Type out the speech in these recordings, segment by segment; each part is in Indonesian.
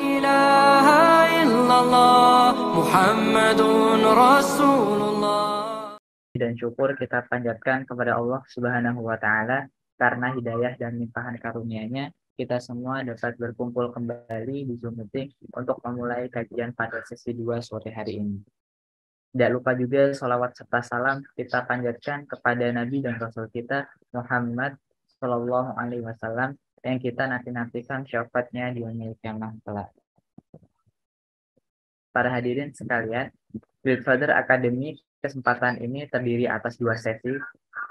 إله إلا الله محمد رسول الله. Dan syukur kita panjatkan kepada Allah Subhanahu wa Ta'ala karena hidayah dan limpahan karunia-Nya kita semua dapat berkumpul kembali di Zoom meeting untuk memulai kajian pada sesi 2 sore hari ini. Tidak lupa juga sholawat serta salam kita panjatkan kepada Nabi dan Rasul kita Muhammad Shallallahu Alaihi Wasallam yang kita nanti-nantikan syafaatnya di yaumil kiamah kelak. Para hadirin sekalian, Greatfather Academy kesempatan ini terdiri atas 2 sesi.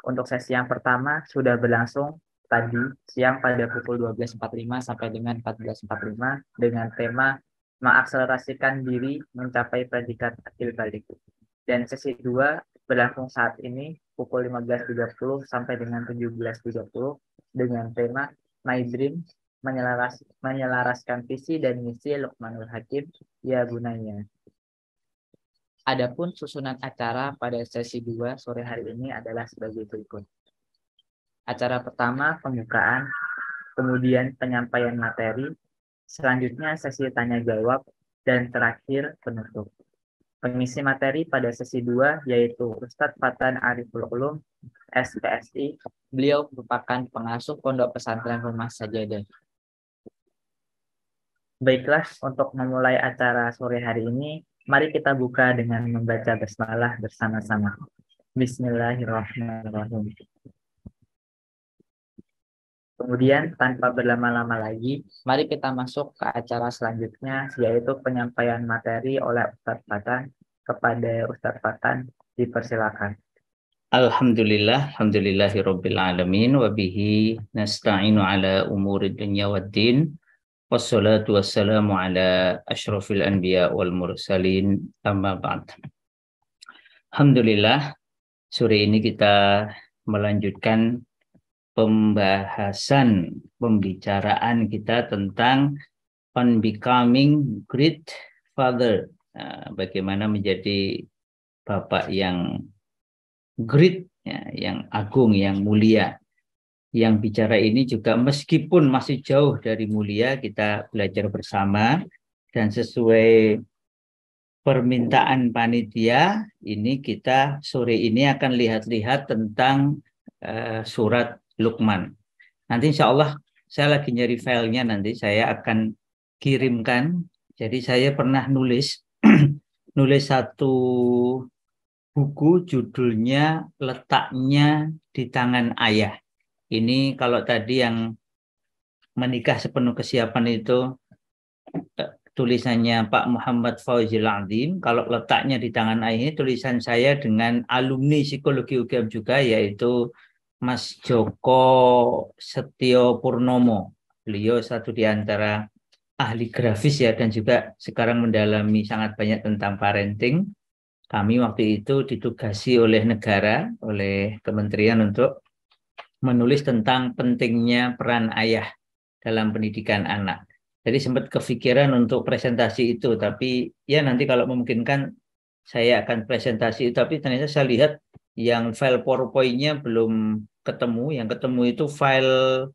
Untuk sesi yang pertama sudah berlangsung tadi siang pada pukul 12.45 sampai dengan 14.45 dengan tema mengakselerasikan diri mencapai predikat akil balik. Dan sesi 2 berlangsung saat ini pukul 15.30 sampai dengan 17.30 dengan tema My Dream menyelaraskan visi dan misi Luqmanul Hakim ya Bunaya. Adapun susunan acara pada sesi 2 sore hari ini adalah sebagai berikut. Acara pertama pembukaan, kemudian penyampaian materi, selanjutnya sesi tanya jawab, dan terakhir penutup. Pengisi materi pada sesi 2 yaitu Ustadz Fatan Ariful Ulum, SPSI. Beliau merupakan pengasuh Pondok Pesantren Rumah Sajadah. Baiklah, untuk memulai acara sore hari ini, mari kita buka dengan membaca basmalah bersama-sama. Bismillahirrahmanirrahim. Kemudian tanpa berlama-lama lagi, mari kita masuk ke acara selanjutnya, yaitu penyampaian materi oleh Ustadz Fatan. Kepada Ustadz Fatan, dipersilakan. Alhamdulillahirabbil alamin wa bihi nasta'inu ala umuri dunya waddin. Wassalatu wassalamu ala asyrafil anbiya wal mursalin, amma ba'd. Alhamdulillah, sore ini kita melanjutkan pembicaraan kita tentang on becoming great father. Bagaimana menjadi bapak yang great, ya, yang agung, yang mulia. Yang bicara ini juga meskipun masih jauh dari mulia, kita belajar bersama dan sesuai permintaan panitia, ini kita sore ini akan lihat-lihat tentang surat Luqman. Nanti insya Allah saya lagi nyari filenya, nanti saya akan kirimkan. Jadi saya pernah nulis nulis satu buku judulnya Letaknya di Tangan Ayah. Ini kalau tadi yang menikah sepenuh kesiapan itu tulisannya Pak Muhammad Fauzil Azim. Kalau letaknya di tangan ayah ini tulisan saya dengan alumni psikologi UGM juga, yaitu Mas Joko Setio Purnomo. Beliau satu di antara ahli grafis ya, dan juga sekarang mendalami sangat banyak tentang parenting. Kami waktu itu ditugasi oleh negara, oleh kementerian untuk menulis tentang pentingnya peran ayah dalam pendidikan anak. Jadi sempat kepikiran untuk presentasi itu, tapi ya nanti kalau memungkinkan saya akan presentasi itu. Tapi ternyata saya lihat yang file PowerPoint-nya belum ketemu. Yang ketemu itu file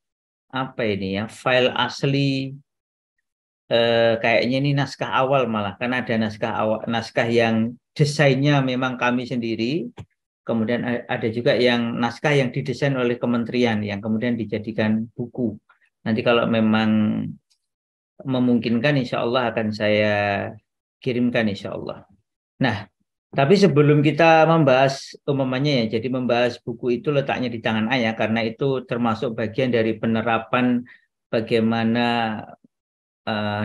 apa ini ya? File asli, kayaknya ini naskah awal malah, karena ada naskah yang desainnya memang kami sendiri. Kemudian ada juga yang naskah yang didesain oleh kementerian yang kemudian dijadikan buku. Nanti kalau memang memungkinkan insya Allah akan saya kirimkan insya Allah. Nah, tapi sebelum kita membahas umumnya ya, jadi membahas buku itu letaknya di tangan ayah, karena itu termasuk bagian dari penerapan bagaimana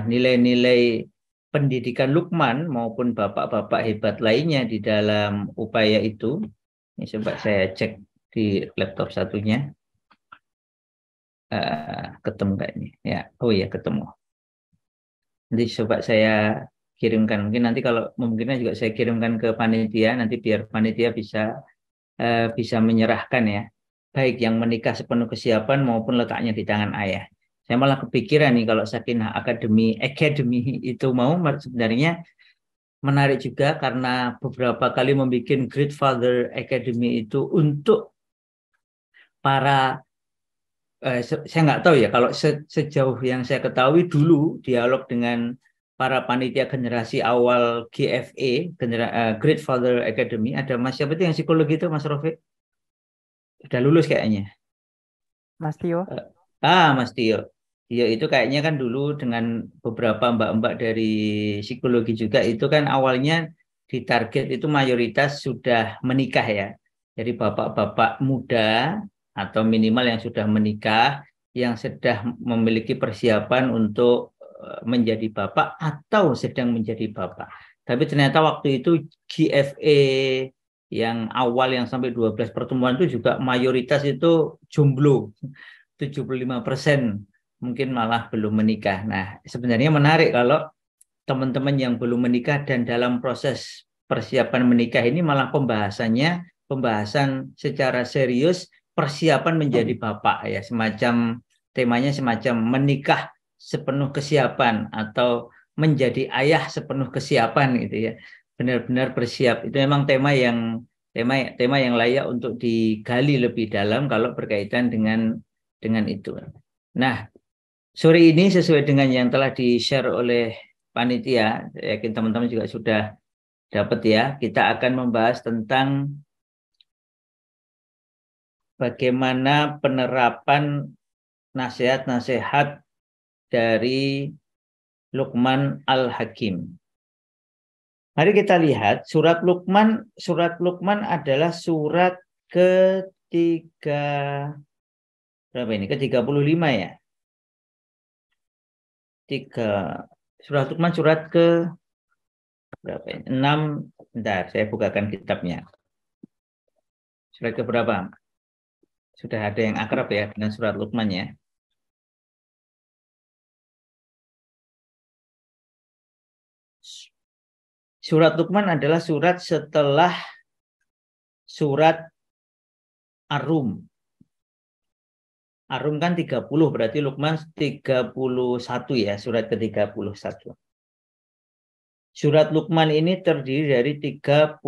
nilai-nilai pendidikan Luqman maupun bapak-bapak hebat lainnya di dalam upaya itu. Ini coba saya cek di laptop satunya. Ketemu nggak ini? Ya, oh ya ketemu. Nanti coba saya kirimkan. Mungkin nanti kalau memungkinkan juga saya kirimkan ke panitia. Nanti biar panitia bisa menyerahkan ya. Baik yang menikah sepenuh kesiapan maupun letaknya di tangan ayah. Saya malah kepikiran nih kalau Sakinah Academy itu mau sebenarnya menarik juga, karena beberapa kali membuat Great Father Academy itu untuk para saya nggak tahu ya, kalau sejauh yang saya ketahui dulu dialog dengan para panitia generasi awal GFA, Great Father Academy, ada Mas siapa itu yang psikologi itu, Mas Rofiq? Udah lulus kayaknya. Mas Tio. Mas Tio. Tio itu kayaknya kan dulu dengan beberapa mbak-mbak dari psikologi juga itu kan awalnya ditarget itu mayoritas sudah menikah ya. Jadi bapak-bapak muda atau minimal yang sudah menikah, yang sedang memiliki persiapan untuk menjadi bapak atau sedang menjadi bapak. Tapi ternyata waktu itu GFA yang awal yang sampai 12 pertemuan itu juga mayoritas itu jomblo. 75% mungkin malah belum menikah. Nah, sebenarnya menarik kalau teman-teman yang belum menikah dan dalam proses persiapan menikah ini malah pembahasan secara serius persiapan menjadi bapak ya, semacam temanya semacam menikah sepenuh kesiapan atau menjadi ayah sepenuh kesiapan gitu ya. Benar-benar bersiap. Itu memang tema yang layak untuk digali lebih dalam kalau berkaitan dengan itu. Nah, sore ini sesuai dengan yang telah di-share oleh panitia, saya yakin teman-teman juga sudah dapat ya, kita akan membahas tentang bagaimana penerapan nasihat-nasihat dari Luqman Al-Hakim. Mari kita lihat surat Luqman adalah surat ketiga berapa ini? Ke-35 ya. Surat Luqman surat ke berapa ini? 6. Bentar, saya bukakan kitabnya. Surat ke berapa? Sudah ada yang akrab ya dengan surat Luqman ya. Surat Luqman adalah surat setelah surat Ar-Rum. Ar-Rum kan 30, berarti Luqman 31 ya, surat ke-31. Surat Luqman ini terdiri dari 34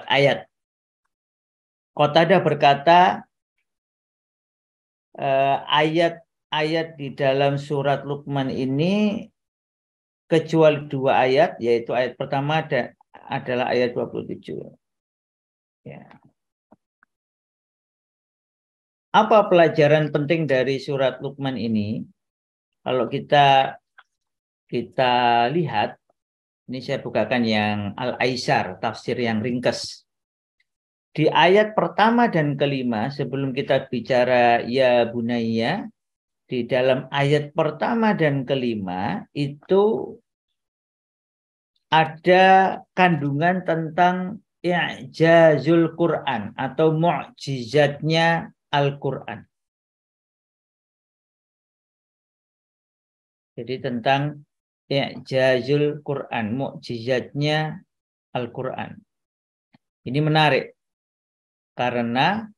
ayat. Qatadah berkata ayat-ayat di dalam surat Luqman ini kecuali 2 ayat, yaitu ayat pertama adalah ayat 27. Ya. Apa pelajaran penting dari surat Luqman ini? Kalau kita lihat, ini saya bukakan yang Al-Aisar, tafsir yang ringkas. Di ayat pertama dan kelima, sebelum kita bicara ya bunayya, di dalam ayat pertama dan kelima itu ada kandungan tentang i'jazul Quran atau mu'jizatnya Al-Quran. Jadi tentang i'jazul Quran, mu'jizatnya Al-Quran. Ini menarik karena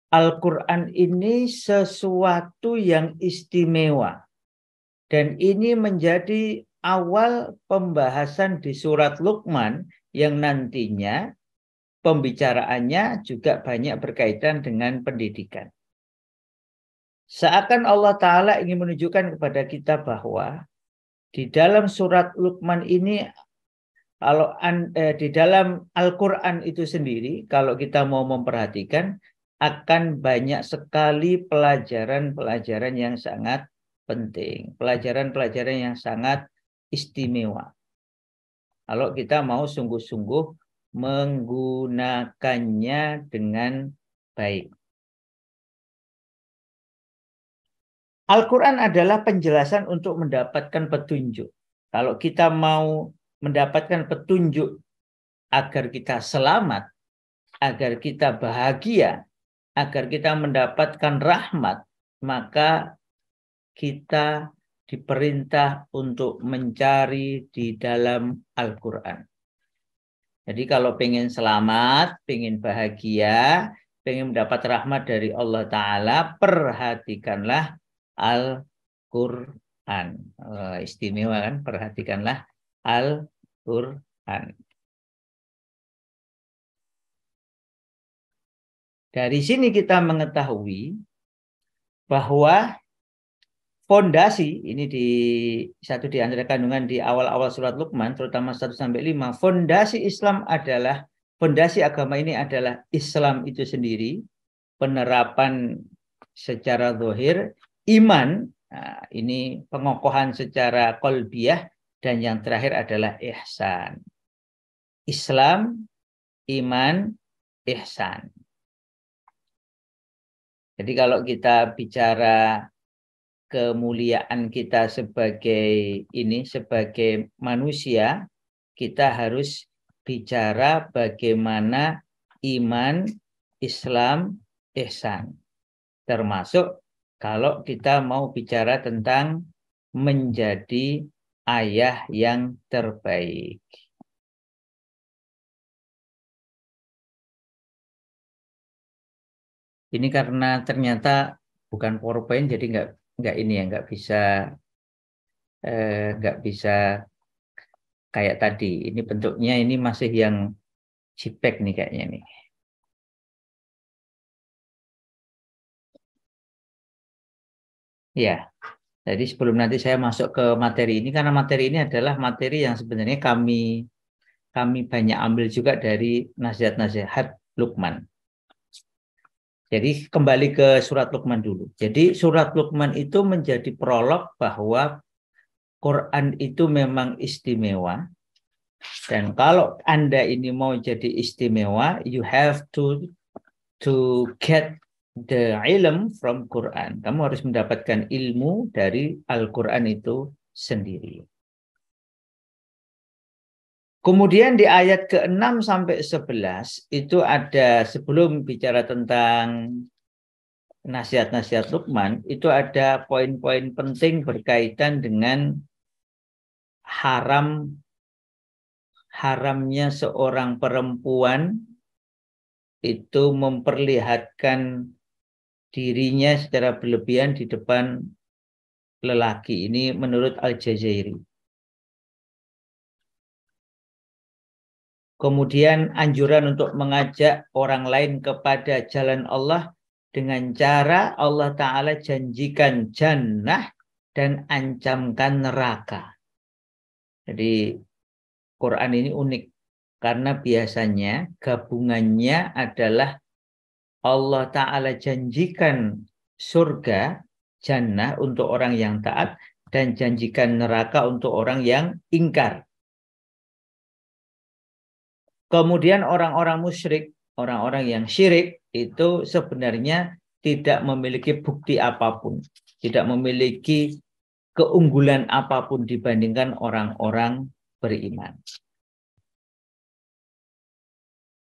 Al-Quran ini sesuatu yang istimewa. Dan ini menjadi awal pembahasan di surat Luqman yang nantinya pembicaraannya juga banyak berkaitan dengan pendidikan. Seakan Allah Ta'ala ingin menunjukkan kepada kita bahwa di dalam surat Luqman ini, kalau di dalam Al-Quran itu sendiri, kalau kita mau memperhatikan, akan banyak sekali pelajaran-pelajaran yang sangat penting. Pelajaran-pelajaran yang sangat istimewa. Kalau kita mau sungguh-sungguh menggunakannya dengan baik. Al-Quran adalah penjelasan untuk mendapatkan petunjuk. Kalau kita mau mendapatkan petunjuk agar kita selamat, agar kita bahagia, agar kita mendapatkan rahmat, maka kita diperintah untuk mencari di dalam Al-Quran. Jadi kalau pengen selamat, pengen bahagia, pengen mendapat rahmat dari Allah Ta'ala, perhatikanlah Al-Quran. Istimewa kan, perhatikanlah Al-Quran. Dari sini kita mengetahui bahwa fondasi ini satu di antara kandungan di awal-awal surat Luqman, terutama 1-5, fondasi Islam adalah, fondasi agama ini adalah Islam itu sendiri, penerapan secara zahir, iman, nah, ini pengokohan secara qalbiyah, dan yang terakhir adalah ihsan. Islam, iman, ihsan. Jadi kalau kita bicara kemuliaan kita sebagai manusia, kita harus bicara bagaimana iman, Islam, ihsan. Termasuk kalau kita mau bicara tentang menjadi ayah yang terbaik. Ini karena ternyata bukan PowerPoint, jadi nggak bisa kayak tadi. Ini bentuknya ini masih yang JPEG nih kayaknya nih. Ya, jadi sebelum nanti saya masuk ke materi ini, karena materi ini adalah materi yang sebenarnya kami banyak ambil juga dari nasihat-nasihat Luqman. Jadi kembali ke surat Luqman dulu. Jadi surat Luqman itu menjadi prolog bahwa Quran itu memang istimewa. Dan kalau Anda ini mau jadi istimewa, you have to get the ilm from Quran. Kamu harus mendapatkan ilmu dari Al-Quran itu sendiri. Kemudian di ayat ke-6 sampai 11 itu ada, sebelum bicara tentang nasihat-nasihat Luqman, itu ada poin-poin penting berkaitan dengan haramnya seorang perempuan itu memperlihatkan dirinya secara berlebihan di depan lelaki. Ini menurut Al-Jazairi. Kemudian anjuran untuk mengajak orang lain kepada jalan Allah dengan cara Allah Ta'ala janjikan jannah dan ancamkan neraka. Jadi Quran ini unik karena biasanya gabungannya adalah Allah Ta'ala janjikan surga, jannah untuk orang yang taat, dan janjikan neraka untuk orang yang ingkar. Kemudian orang-orang musyrik, orang-orang yang syirik itu sebenarnya tidak memiliki bukti apapun, tidak memiliki keunggulan apapun dibandingkan orang-orang beriman.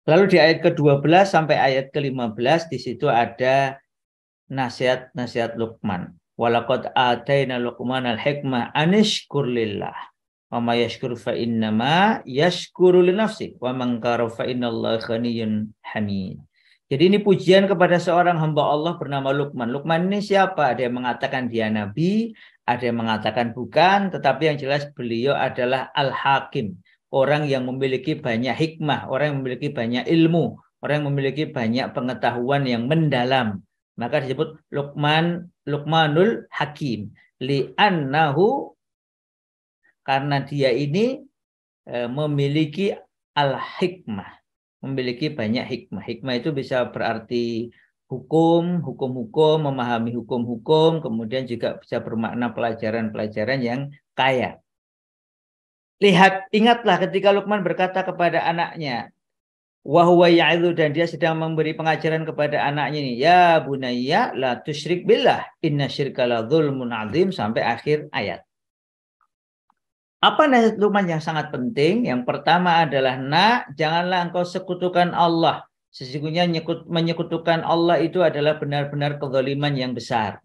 Lalu di ayat ke-12 sampai ayat ke-15 di situ ada nasihat-nasihat Luqman. Walaqad ataina Luqmanal hikmah anishkur lillah. Wa may yashkur fa innama yashkuru li nafsi wa man kafara fa innallaha ghaniyyun hamid. Jadi ini pujian kepada seorang hamba Allah bernama Luqman. Luqman ini siapa? Ada yang mengatakan dia nabi, ada yang mengatakan bukan, tetapi yang jelas beliau adalah al-hakim, orang yang memiliki banyak hikmah, orang yang memiliki banyak ilmu, orang yang memiliki banyak pengetahuan yang mendalam. Maka disebut Luqmanul Hakim, li'annahu, karena dia ini memiliki al-hikmah, memiliki banyak hikmah. Hikmah itu bisa berarti hukum, memahami hukum-hukum, kemudian juga bisa bermakna pelajaran-pelajaran yang kaya. Ingatlah ketika Luqman berkata kepada anaknya, wa huwa ya'idhu, dan dia sedang memberi pengajaran kepada anaknya ini, ya bunayya la tusyrik billah, inna syirka la dzulmun adzim, sampai akhir ayat. Apa nasihat Luqman yang sangat penting? Yang pertama adalah, nak, janganlah engkau sekutukan Allah. Sesungguhnya menyekutukan Allah itu adalah benar-benar kezaliman yang besar.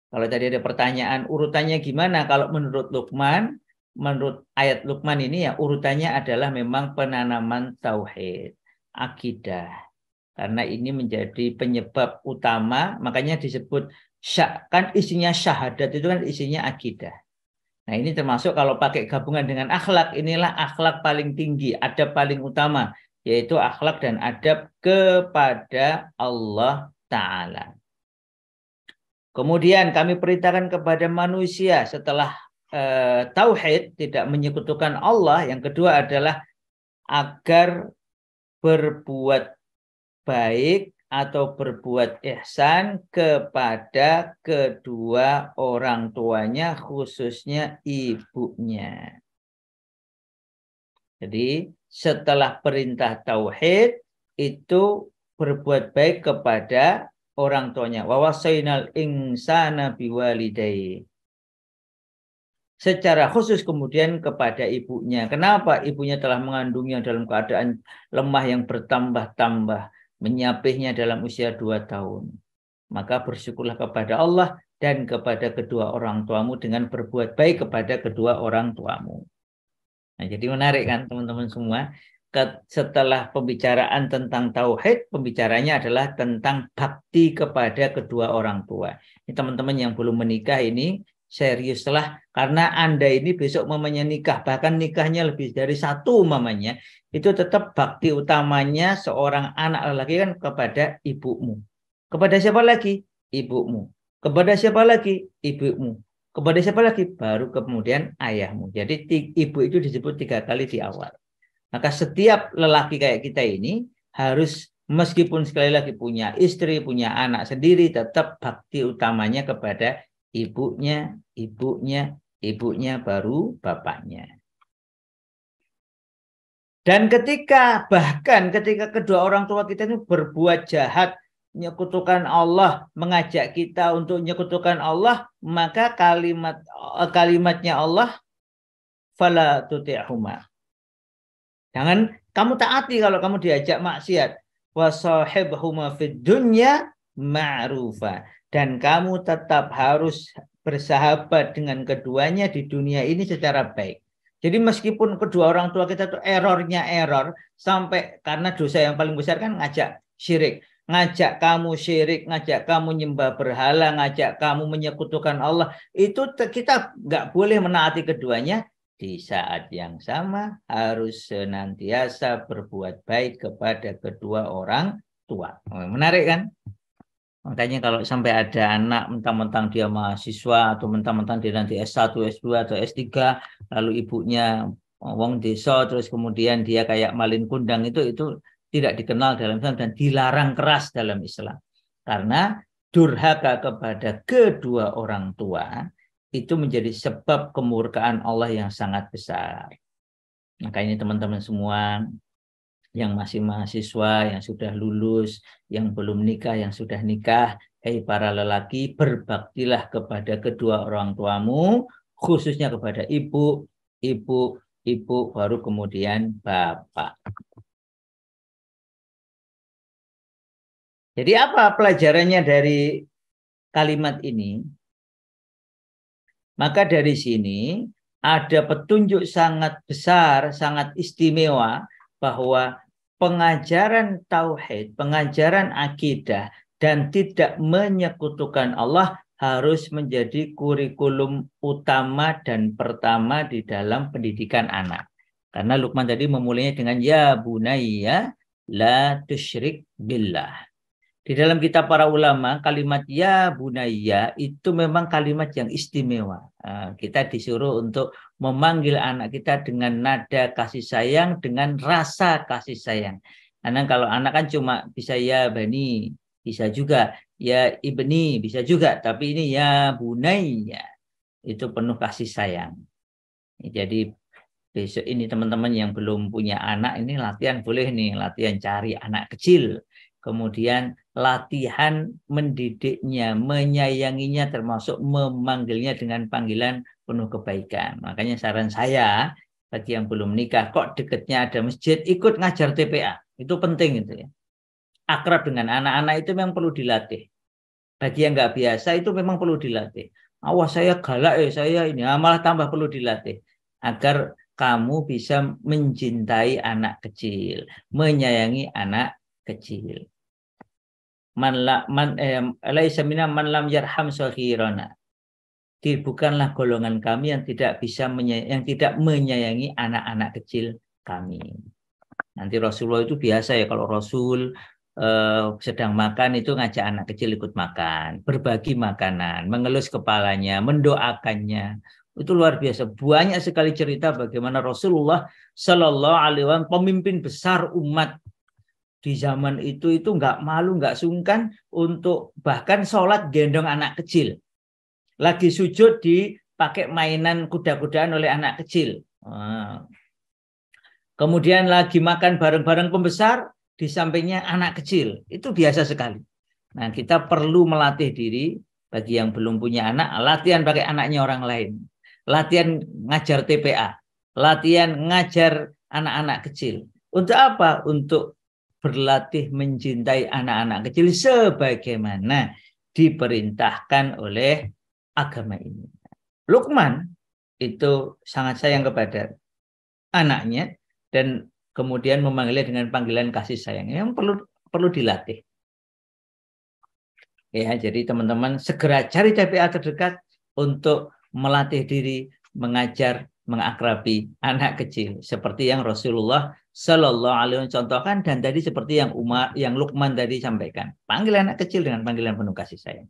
Kalau tadi ada pertanyaan, urutannya gimana? Kalau menurut Luqman, menurut ayat Luqman ini ya urutannya adalah memang penanaman tauhid, akidah. Karena ini menjadi penyebab utama, makanya disebut kan isinya syahadat itu kan isinya akidah. Nah ini termasuk kalau pakai gabungan dengan akhlak, inilah akhlak paling tinggi, adab paling utama, yaitu akhlak dan adab kepada Allah Ta'ala. Kemudian kami perintahkan kepada manusia setelah tauhid, tidak menyekutukan Allah. Yang kedua adalah agar berbuat baik atau berbuat ihsan kepada kedua orang tuanya, khususnya ibunya. Jadi setelah perintah tauhid itu berbuat baik kepada orang tuanya. Wa wasainal insana biwalidayhi. Secara khusus kemudian kepada ibunya. Kenapa? Ibunya telah mengandungnya dalam keadaan lemah yang bertambah-tambah, menyapihnya dalam usia 2 tahun. Maka bersyukurlah kepada Allah dan kepada kedua orang tuamu dengan berbuat baik kepada kedua orang tuamu. Nah, jadi menarik kan teman-teman semua. Setelah pembicaraan tentang tauhid, pembicaranya adalah tentang bakti kepada kedua orang tua. Ini teman-teman yang belum menikah ini seriuslah, karena Anda ini besok mamanya nikah, bahkan nikahnya lebih dari 1 mamanya, itu tetap bakti utamanya seorang anak lelaki kan kepada ibumu. Kepada siapa lagi? Ibumu. Kepada siapa lagi? Ibumu. Kepada siapa lagi? Baru kemudian ayahmu. Jadi ibu itu disebut 3 kali di awal. Maka setiap lelaki kayak kita ini harus, meskipun sekali lagi punya istri, punya anak sendiri, tetap bakti utamanya kepada ibunya, ibunya baru bapaknya. Dan bahkan ketika kedua orang tua kita ini berbuat jahat, menyekutukan Allah, mengajak kita untuk menyekutukan Allah, maka kalimatnya Allah, fala tuti'huma. Jangan kamu taati kalau kamu diajak maksiat. Wa sahibhuma fid dunya ma'rufa. Dan kamu tetap harus bersahabat dengan keduanya di dunia ini secara baik. Jadi meskipun kedua orang tua kita itu errornya sampai, karena dosa yang paling besar kan ngajak syirik. Ngajak kamu syirik, ngajak kamu nyembah berhala, ngajak kamu menyekutukan Allah. Itu kita nggak boleh menaati keduanya. Di saat yang sama harus senantiasa berbuat baik kepada kedua orang tua. Menarik kan? Makanya kalau sampai ada anak mentang-mentang dia mahasiswa atau mentang-mentang dia nanti S1, S2 atau S3, lalu ibunya wong desa, terus kemudian dia kayak malin kundang, itu tidak dikenal dalam Islam dan dilarang keras dalam Islam. Karena durhaka kepada kedua orang tua itu menjadi sebab kemurkaan Allah yang sangat besar. Makanya teman-teman semua yang masih mahasiswa, yang sudah lulus, yang belum nikah, yang sudah nikah, para lelaki, berbaktilah kepada kedua orang tuamu, khususnya kepada ibu, baru kemudian bapak. Jadi apa pelajarannya dari kalimat ini? Maka dari sini ada petunjuk sangat besar, sangat istimewa, bahwa pengajaran tauhid, pengajaran akidah dan tidak menyekutukan Allah harus menjadi kurikulum utama dan pertama di dalam pendidikan anak. Karena Luqman tadi memulainya dengan ya bunayya la tusyrik billah. Di dalam kitab para ulama, kalimat ya bunayya itu memang kalimat yang istimewa. Kita disuruh untuk memanggil anak kita dengan nada kasih sayang, dengan rasa kasih sayang. Karena kalau anak kan cuma bisa ya bani, bisa juga ya ibni, bisa juga. Tapi ini ya bunayya, itu penuh kasih sayang. Jadi besok ini teman-teman yang belum punya anak, ini latihan boleh nih, latihan cari anak kecil. Kemudian latihan mendidiknya, menyayanginya, termasuk memanggilnya dengan panggilan penuh kebaikan. Makanya saran saya bagi yang belum nikah, kok dekatnya ada masjid, ikut ngajar TPA. Itu penting itu ya. Akrab dengan anak-anak itu memang perlu dilatih. Bagi yang nggak biasa itu memang perlu dilatih. Awas saya galak saya ini, malah tambah perlu dilatih. Agar kamu bisa mencintai anak kecil, menyayangi anak kecil. Man lam yarham saghirana. Bukanlah golongan kami yang tidak bisa yang tidak menyayangi anak-anak kecil kami. Nanti Rasulullah itu biasa ya kalau Rasul sedang makan itu ngajak anak kecil ikut makan, berbagi makanan, mengelus kepalanya, mendoakannya. Itu luar biasa. Banyak sekali cerita bagaimana Rasulullah Shallallahu Alaihi Wasallam pemimpin besar umat di zaman itu nggak malu, nggak sungkan untuk bahkan sholat gendong anak kecil. Lagi sujud dipakai mainan kuda-kudaan oleh anak kecil. Kemudian lagi makan bareng-bareng pembesar, di sampingnya anak kecil. Itu biasa sekali. Nah, kita perlu melatih diri bagi yang belum punya anak, latihan pakai anaknya orang lain. Latihan ngajar TPA, latihan ngajar anak-anak kecil. Untuk apa? Untuk berlatih mencintai anak-anak kecil sebagaimana diperintahkan oleh agama ini. Luqman itu sangat sayang kepada anaknya dan kemudian memanggilnya dengan panggilan kasih sayang yang perlu dilatih. Ya, jadi teman-teman segera cari TPA terdekat untuk melatih diri mengajar, mengakrabi anak kecil seperti yang Rasulullah Shallallahu Alaihi Wasallam contohkan dan tadi seperti yang Luqman tadi sampaikan. Panggil anak kecil dengan panggilan penuh kasih sayang.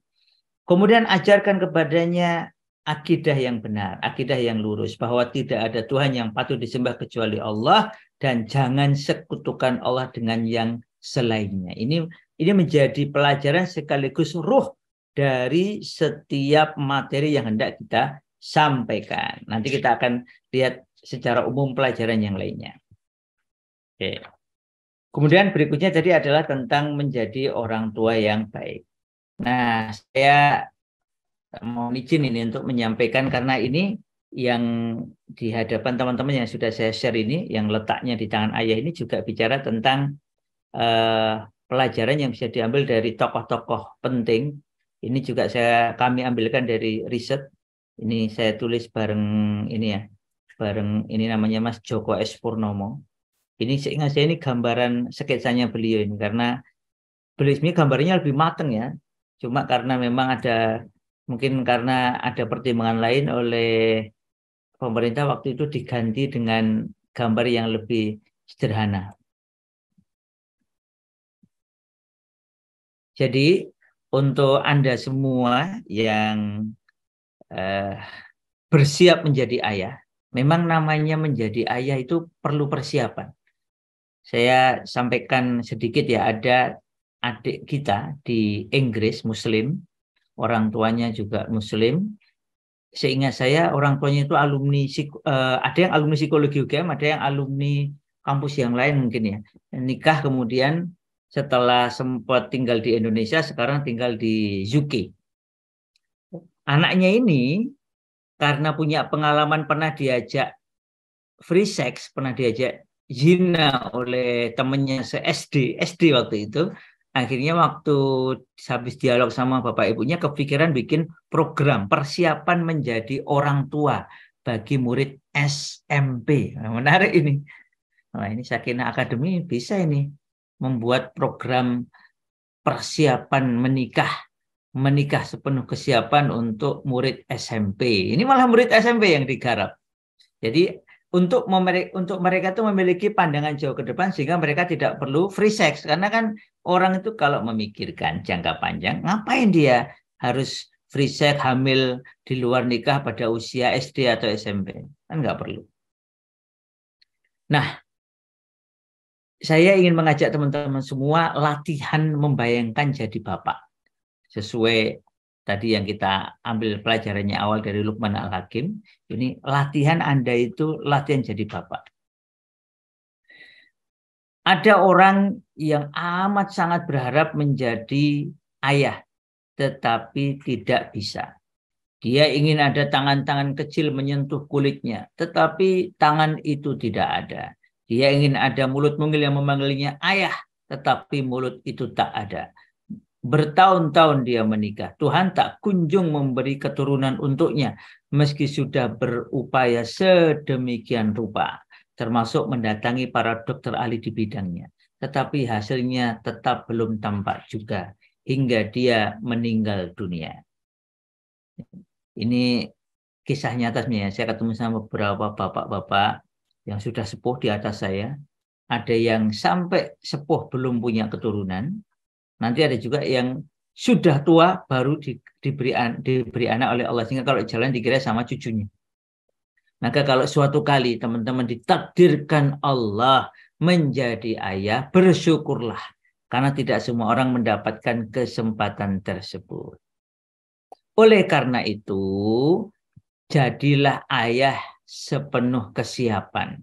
Kemudian ajarkan kepadanya akidah yang benar, akidah yang lurus, bahwa tidak ada Tuhan yang patut disembah kecuali Allah dan jangan sekutukan Allah dengan yang selainnya. Ini menjadi pelajaran sekaligus ruh dari setiap materi yang hendak kita sampaikan. Nanti kita akan lihat secara umum pelajaran yang lainnya. Oke. Kemudian berikutnya tadi adalah tentang menjadi orang tua yang baik. Nah, saya mau izin ini untuk menyampaikan karena ini yang di hadapan teman-teman yang sudah saya share ini, yang letaknya di tangan ayah ini juga bicara tentang pelajaran yang bisa diambil dari tokoh-tokoh penting. Ini juga kami ambilkan dari riset. Ini saya tulis bareng ini namanya Mas Joko S. Purnomo. Ini seingat saya ini gambaran sketsanya beliau ini karena beliau ini gambarnya lebih matang ya. Cuma karena memang mungkin karena ada pertimbangan lain oleh pemerintah waktu itu diganti dengan gambar yang lebih sederhana. Jadi untuk Anda semua yang bersiap menjadi ayah, memang namanya menjadi ayah itu perlu persiapan. Saya sampaikan sedikit ya, ada adik kita di Inggris Muslim, orang tuanya juga Muslim. Seingat saya orang tuanya itu alumni, ada yang alumni psikologi UGM, ada yang alumni kampus yang lain mungkin ya. Nikah kemudian setelah sempat tinggal di Indonesia, sekarang tinggal di UK. Anaknya ini karena punya pengalaman pernah diajak free sex, pernah diajak zina oleh temennya SD waktu itu. Akhirnya waktu habis dialog sama bapak ibunya kepikiran bikin program persiapan menjadi orang tua bagi murid SMP. Nah, menarik ini. Nah, ini Sakinah Academy bisa ini membuat program persiapan menikah sepenuh kesiapan untuk murid SMP. Ini malah murid SMP yang digarap. Jadi untuk mereka itu memiliki pandangan jauh ke depan sehingga mereka tidak perlu free sex karena kan orang itu kalau memikirkan jangka panjang ngapain dia harus free sex hamil di luar nikah pada usia SD atau SMP kan nggak perlu. Nah, saya ingin mengajak teman-teman semua latihan membayangkan jadi bapak sesuai tadi yang kita ambil pelajarannya awal dari Luqman Al-Hakim. Ini latihan Anda itu latihan jadi bapak. Ada orang yang amat sangat berharap menjadi ayah, tetapi tidak bisa. Dia ingin ada tangan-tangan kecil menyentuh kulitnya, tetapi tangan itu tidak ada. Dia ingin ada mulut mungil yang memanggilnya ayah, tetapi mulut itu tak ada. Bertahun-tahun dia menikah. Tuhan tak kunjung memberi keturunan untuknya. Meski sudah berupaya sedemikian rupa. Termasuk mendatangi para dokter ahli di bidangnya. Tetapi hasilnya tetap belum tampak juga. Hingga dia meninggal dunia. Ini kisah nyata sebenarnya. Saya ketemu sama beberapa bapak-bapak yang sudah sepuh di atas saya. ada yang sampai sepuh belum punya keturunan, nanti ada juga yang sudah tua baru diberi anak oleh Allah, sehingga kalau jalan dikira sama cucunya. Maka kalau suatu kali teman-teman ditakdirkan Allah menjadi ayah, bersyukurlah. Karena tidak semua orang mendapatkan kesempatan tersebut. Oleh karena itu, jadilah ayah sepenuh kesiapan.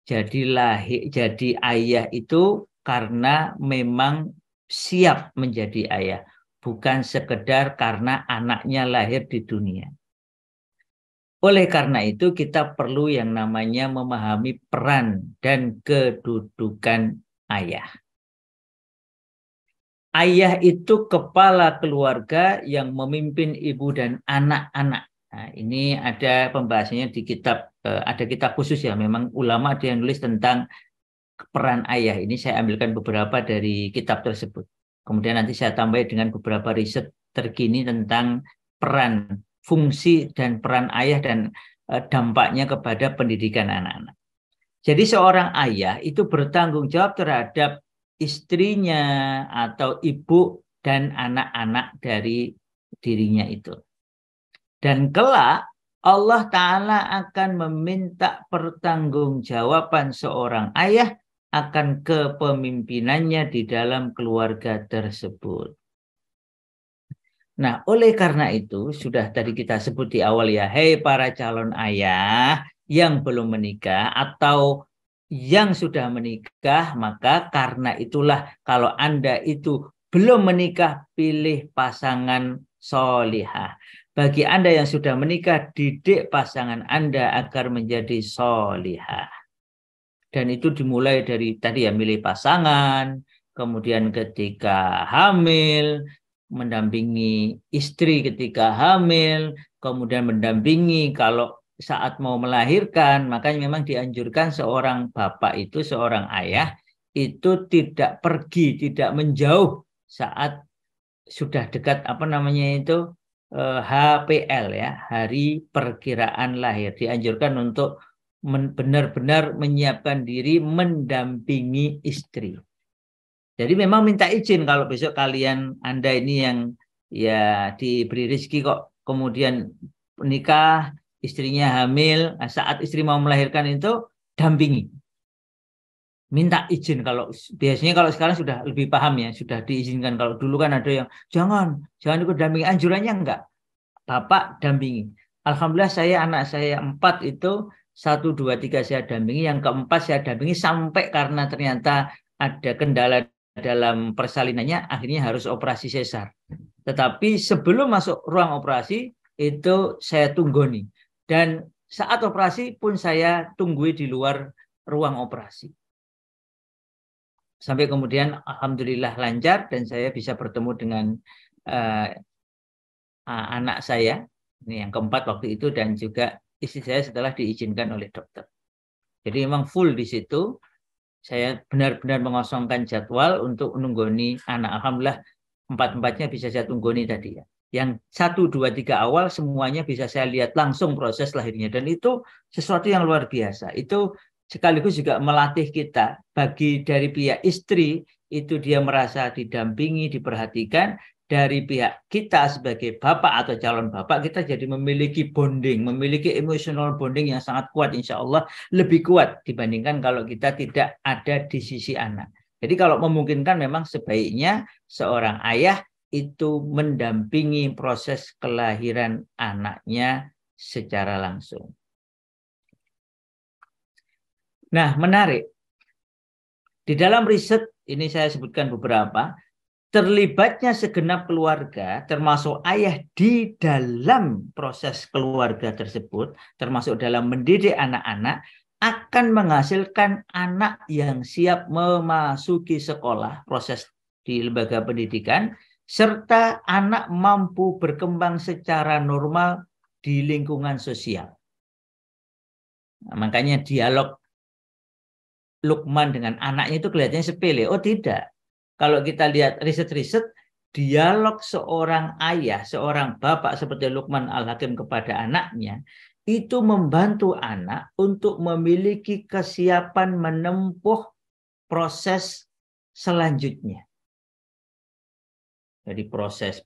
Jadi ayah itu karena memang siap menjadi ayah. Bukan sekedar karena anaknya lahir di dunia. Oleh karena itu kita perlu yang namanya memahami peran dan kedudukan ayah. Ayah itu kepala keluarga yang memimpin ibu dan anak-anak. Nah, ini ada pembahasannya di kitab, ada kitab khusus ya, memang ulama ada yang nulis tentang peran ayah. Ini saya ambilkan beberapa dari kitab tersebut. Kemudian nanti saya tambah dengan beberapa riset terkini tentang peran, fungsi dan peran ayah dan dampaknya kepada pendidikan anak-anak. Jadi seorang ayah itu bertanggung jawab terhadap istrinya atau ibu dan anak-anak dari dirinya itu. Dan kelak Allah Ta'ala akan meminta pertanggungjawaban seorang ayah akan kepemimpinannya di dalam keluarga tersebut. Nah, oleh karena itu, sudah tadi kita sebut di awal ya, hei para calon ayah yang belum menikah atau yang sudah menikah, maka karena itulah kalau Anda itu belum menikah, pilih pasangan solihah. Bagi Anda yang sudah menikah, didik pasangan Anda agar menjadi solihah. Dan itu dimulai dari tadi ya, milih pasangan, kemudian ketika hamil, mendampingi istri ketika hamil, kemudian mendampingi kalau saat mau melahirkan. Makanya memang dianjurkan seorang bapak itu, seorang ayah itu tidak pergi, tidak menjauh saat sudah dekat HPL ya, hari perkiraan lahir. Dianjurkan untuk benar-benar menyiapkan diri mendampingi istri. Jadi memang minta izin kalau besok Anda ini yang ya diberi rezeki kok kemudian menikah, istrinya hamil, saat istri mau melahirkan itu dampingi. Minta izin, kalau biasanya kalau sekarang sudah lebih paham ya, sudah diizinkan. Kalau dulu kan ada yang jangan ikut dampingi, anjurannya enggak. Bapak dampingi. Alhamdulillah anak saya 4 itu 1, 2, 3 saya dampingi, yang keempat saya dampingi sampai karena ternyata ada kendala dalam persalinannya akhirnya harus operasi sesar. Tetapi sebelum masuk ruang operasi itu saya tunggoni, dan saat operasi pun saya tunggui di luar ruang operasi. Sampai kemudian alhamdulillah lancar dan saya bisa bertemu dengan anak saya, ini yang keempat waktu itu, dan juga istri saya setelah diizinkan oleh dokter. Jadi memang full di situ. Saya benar-benar mengosongkan jadwal untuk menunggoni anak. Alhamdulillah 4-4-nya bisa saya tunggoni tadi ya. Yang 1, 2, 3 awal semuanya bisa saya lihat langsung proses lahirnya. Dan itu sesuatu yang luar biasa. Itu sekaligus juga melatih kita. Bagi dari pihak istri, itu dia merasa didampingi, diperhatikan. Dari pihak kita sebagai bapak atau calon bapak, kita jadi memiliki bonding, memiliki emotional bonding yang sangat kuat, insya Allah lebih kuat dibandingkan kalau kita tidak ada di sisi anak. Jadi kalau memungkinkan memang sebaiknya seorang ayah itu mendampingi proses kelahiran anaknya secara langsung. Nah, menarik. Di dalam riset ini saya sebutkan beberapa. Terlibatnya segenap keluarga, termasuk ayah, di dalam proses keluarga tersebut, termasuk dalam mendidik anak-anak, akan menghasilkan anak yang siap memasuki sekolah, proses di lembaga pendidikan, serta anak mampu berkembang secara normal di lingkungan sosial. Nah, makanya dialog Luqman dengan anaknya itu kelihatannya sepele. Oh tidak. Kalau kita lihat riset-riset, dialog seorang ayah, seorang bapak seperti Luqman Al-Hakim kepada anaknya, itu membantu anak untuk memiliki kesiapan menempuh proses selanjutnya. Jadi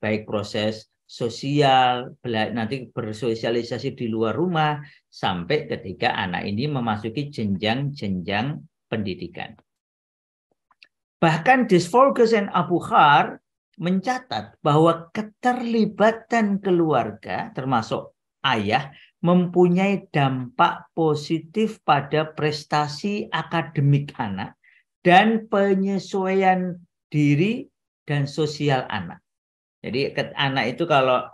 baik proses sosial, nanti bersosialisasi di luar rumah, sampai ketika anak ini memasuki jenjang-jenjang pendidikan. Bahkan Desforges dan Abu Khar mencatat bahwa keterlibatan keluarga, termasuk ayah, mempunyai dampak positif pada prestasi akademik anak dan penyesuaian diri dan sosial anak. Jadi anak itu kalau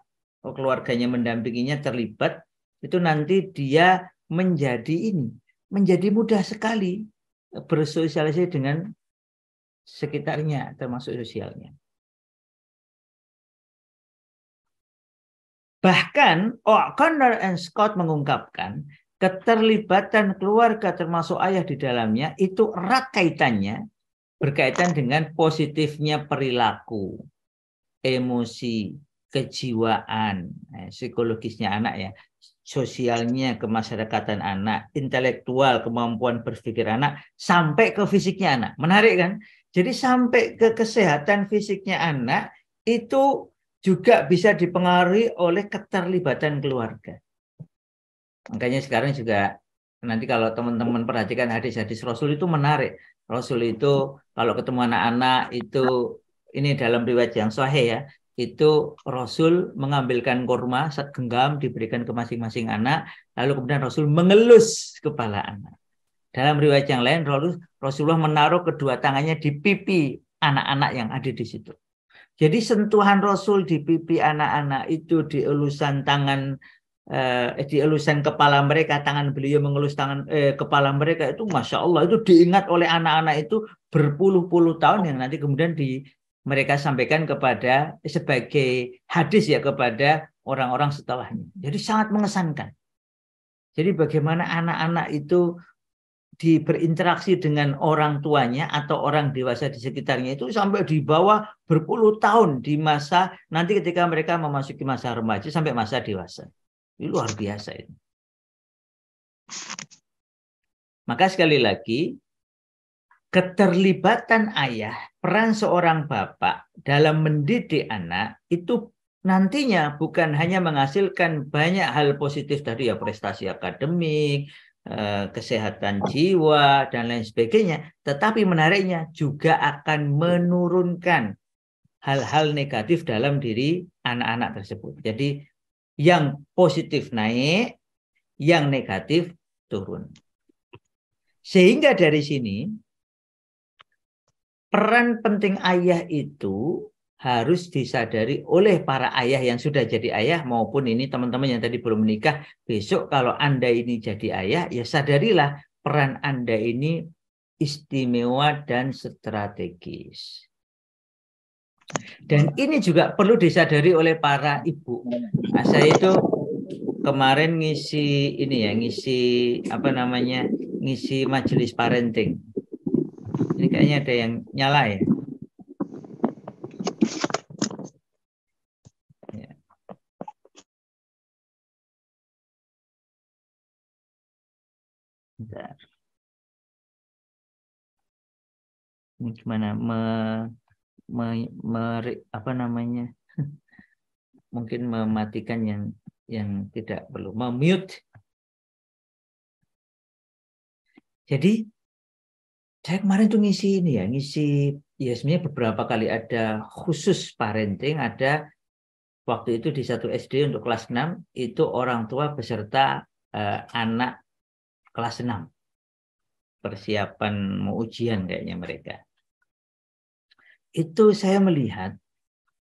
keluarganya mendampinginya terlibat, itu nanti dia menjadi mudah sekali bersosialisasi dengan sekitarnya, termasuk sosialnya. Bahkan O'Connor and Scott mengungkapkan keterlibatan keluarga termasuk ayah di dalamnya itu erat kaitannya berkaitan dengan positifnya perilaku, emosi, kejiwaan, psikologisnya anak ya, sosialnya, kemasyarakatan anak, intelektual, kemampuan berpikir anak, sampai ke fisiknya anak. Menarik kan? Jadi sampai ke kesehatan fisiknya anak itu juga bisa dipengaruhi oleh keterlibatan keluarga. Makanya sekarang juga nanti kalau teman-teman perhatikan hadis-hadis Rasul itu menarik. Rasul itu kalau ketemu anak-anak itu, ini dalam riwayat yang sahih ya, itu Rasul mengambilkan kurma segenggam diberikan ke masing-masing anak, lalu kemudian Rasul mengelus kepala anak. Dalam riwayat yang lain Rasulullah menaruh kedua tangannya di pipi anak-anak yang ada di situ. Jadi sentuhan Rasul di pipi anak-anak itu, di elusan tangan, di elusan kepala mereka, tangan beliau mengelus kepala mereka itu, masya Allah, itu diingat oleh anak-anak itu berpuluh-puluh tahun, yang nanti kemudian mereka sampaikan kepada sebagai hadis ya kepada orang-orang setelahnya. Jadi sangat mengesankan. Jadi bagaimana anak-anak itu berinteraksi dengan orang tuanya atau orang dewasa di sekitarnya itu sampai di bawah berpuluh tahun di masa nanti ketika mereka memasuki masa remaja sampai masa dewasa. Ini luar biasa itu. Maka sekali lagi, keterlibatan ayah, peran seorang bapak dalam mendidik anak itu nantinya bukan hanya menghasilkan banyak hal positif tadi ya, prestasi akademik, kesehatan jiwa dan lain sebagainya, tetapi menariknya juga akan menurunkan hal-hal negatif dalam diri anak-anak tersebut. Jadi yang positif naik, yang negatif turun. Sehingga dari sini peran penting ayah itu harus disadari oleh para ayah yang sudah jadi ayah maupun ini teman-teman yang tadi belum menikah. Besok kalau Anda ini jadi ayah, ya sadarilah peran Anda ini istimewa dan strategis. Dan ini juga perlu disadari oleh para ibu. Nah, saya itu kemarin ngisi majelis parenting. Ini kayaknya ada yang nyala ya. Bentar. Ini gimana mungkin mematikan yang tidak perlu, memute. Jadi saya kemarin tuh ngisi ya sebenarnya beberapa kali ada khusus parenting, ada waktu itu di satu SD untuk kelas 6 itu orang tua beserta anak kelas 6. Persiapan mau ujian kayaknya mereka. Itu saya melihat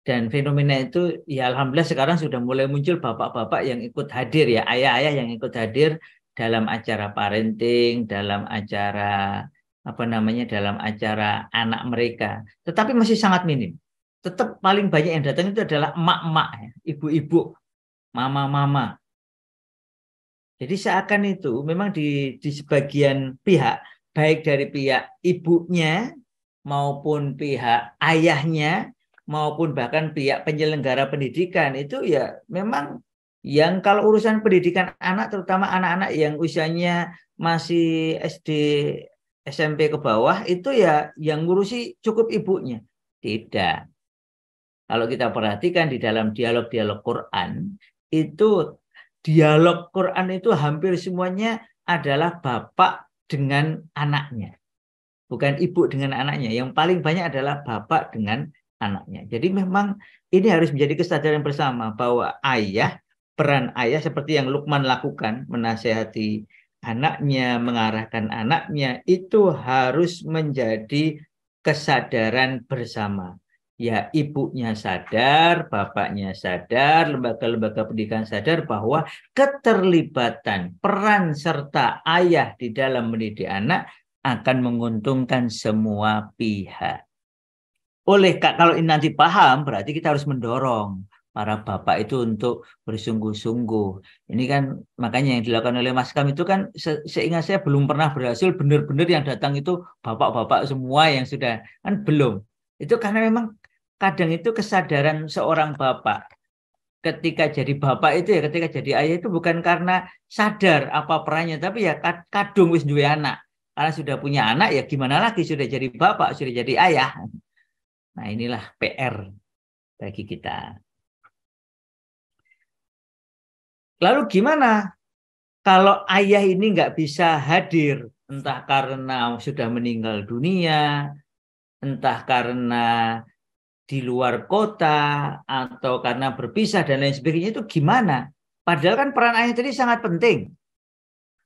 dan fenomena itu ya alhamdulillah sekarang sudah mulai muncul bapak-bapak yang ikut hadir ya, ayah-ayah yang ikut hadir dalam acara parenting, dalam acara dalam acara anak mereka. Tetapi masih sangat minim. Tetap paling banyak yang datang itu adalah emak-emak, ibu-ibu, mama-mama. Jadi seakan itu memang di sebagian pihak, baik dari pihak ibunya maupun pihak ayahnya maupun bahkan pihak penyelenggara pendidikan itu ya memang Yang kalau urusan pendidikan anak, terutama anak-anak yang usianya masih SD, SMP ke bawah, itu ya yang ngurusi cukup ibunya. Tidak. Kalau kita perhatikan di dalam dialog-dialog Quran, itu dialog Quran itu hampir semuanya adalah bapak dengan anaknya. Bukan ibu dengan anaknya. Yang paling banyak adalah bapak dengan anaknya. Jadi memang ini harus menjadi kesadaran bersama bahwa peran ayah seperti yang Luqman lakukan, menasehati anaknya, mengarahkan anaknya, itu harus menjadi kesadaran bersama. Ya, ibunya sadar, bapaknya sadar, lembaga-lembaga pendidikan sadar bahwa keterlibatan peran serta ayah di dalam mendidik anak akan menguntungkan semua pihak. Kalau ini nanti paham, berarti kita harus mendorong para bapak itu untuk bersungguh-sungguh. Ini kan makanya yang dilakukan oleh Mas Kam itu kan seingat saya belum pernah berhasil benar-benar yang datang itu bapak-bapak semua yang sudah, kan belum. Itu karena memang kadang itu kesadaran seorang bapak ketika jadi bapak itu ya, ketika jadi ayah itu bukan karena sadar apa perannya, tapi ya kadung wis duwe anak. Karena sudah punya anak ya gimana lagi, sudah jadi bapak, sudah jadi ayah. Nah inilah PR bagi kita. Lalu gimana kalau ayah ini nggak bisa hadir, entah karena sudah meninggal dunia, entah karena di luar kota, atau karena berpisah dan lain sebagainya, itu gimana? Padahal kan peran ayah tadi sangat penting.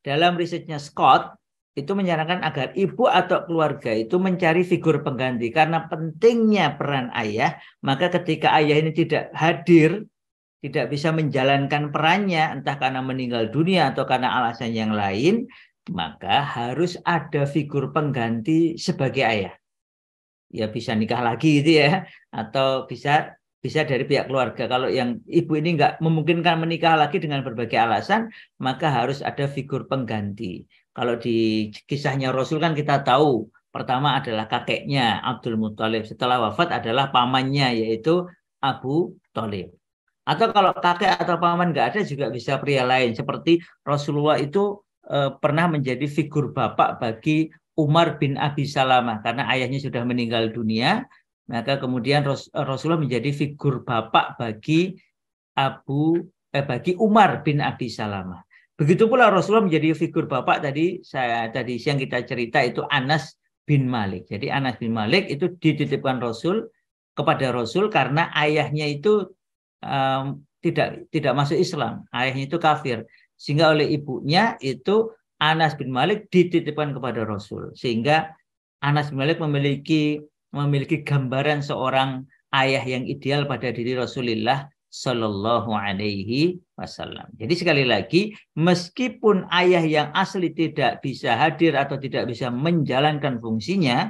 Dalam risetnya Scott, itu menyarankan agar ibu atau keluarga itu mencari figur pengganti. Karena pentingnya peran ayah, maka ketika ayah ini tidak hadir, tidak bisa menjalankan perannya, entah karena meninggal dunia atau karena alasan yang lain, maka harus ada figur pengganti sebagai ayah. Ya bisa nikah lagi gitu ya, atau bisa dari pihak keluarga. Kalau yang ibu ini nggak memungkinkan menikah lagi dengan berbagai alasan, maka harus ada figur pengganti. Kalau di kisahnya Rasul kan kita tahu, pertama adalah kakeknya Abdul Muthalib, setelah wafat adalah pamannya yaitu Abu Thalib. Atau kalau kakek atau paman nggak ada juga bisa pria lain. Seperti Rasulullah itu pernah menjadi figur bapak bagi Umar bin Abi Salamah karena ayahnya sudah meninggal dunia, maka kemudian Rasulullah menjadi figur bapak bagi Umar bin Abi Salamah. Begitu pula Rasulullah menjadi figur bapak tadi siang kita cerita itu Anas bin Malik. Jadi Anas bin Malik itu dititipkan Rasul kepada Rasul karena ayahnya itu tidak masuk Islam, ayahnya itu kafir, sehingga oleh ibunya itu Anas bin Malik dititipkan kepada Rasul, sehingga Anas bin Malik memiliki gambaran seorang ayah yang ideal pada diri Rasulullah Shallallahu Alaihi Wasallam. Jadi sekali lagi, meskipun ayah yang asli tidak bisa hadir atau tidak bisa menjalankan fungsinya,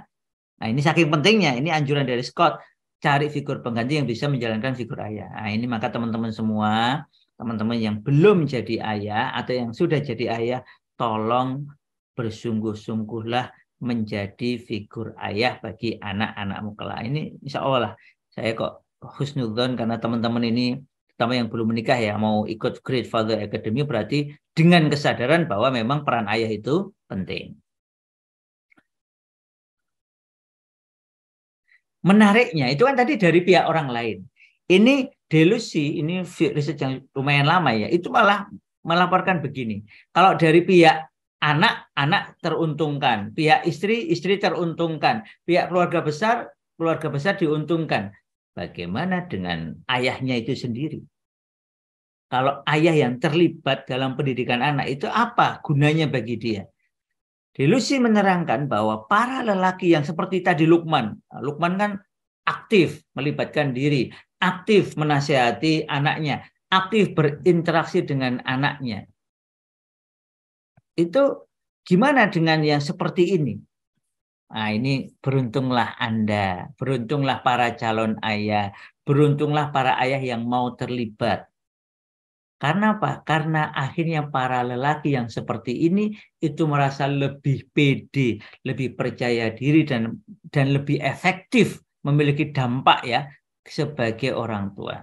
nah ini saking pentingnya, ini anjuran dari Scott, cari figur pengganti yang bisa menjalankan figur ayah. Nah ini maka teman-teman semua, teman-teman yang belum jadi ayah atau yang sudah jadi ayah, tolong bersungguh-sungguhlah menjadi figur ayah bagi anak-anakmu kelak. Ini insya Allah saya kok husnudzon karena teman-teman ini, terutama yang belum menikah ya, mau ikut Great Father Academy, berarti dengan kesadaran bahwa memang peran ayah itu penting. Menariknya itu kan tadi dari pihak orang lain. Ini delusi, ini riset yang lumayan lama ya, itu malah melaporkan begini. Kalau dari pihak anak teruntungkan, pihak istri teruntungkan, pihak keluarga besar diuntungkan. Bagaimana dengan ayahnya itu sendiri? Kalau ayah yang terlibat dalam pendidikan anak itu apa gunanya bagi dia? Delusi menerangkan bahwa para lelaki yang seperti tadi Luqman kan aktif melibatkan diri, aktif menasihati anaknya, aktif berinteraksi dengan anaknya. Itu gimana dengan yang seperti ini? Nah, ini beruntunglah Anda, beruntunglah para calon ayah, beruntunglah para ayah yang mau terlibat. Karena apa? Karena akhirnya para lelaki yang seperti ini itu merasa lebih pede, lebih percaya diri dan lebih efektif memiliki dampak ya sebagai orang tua.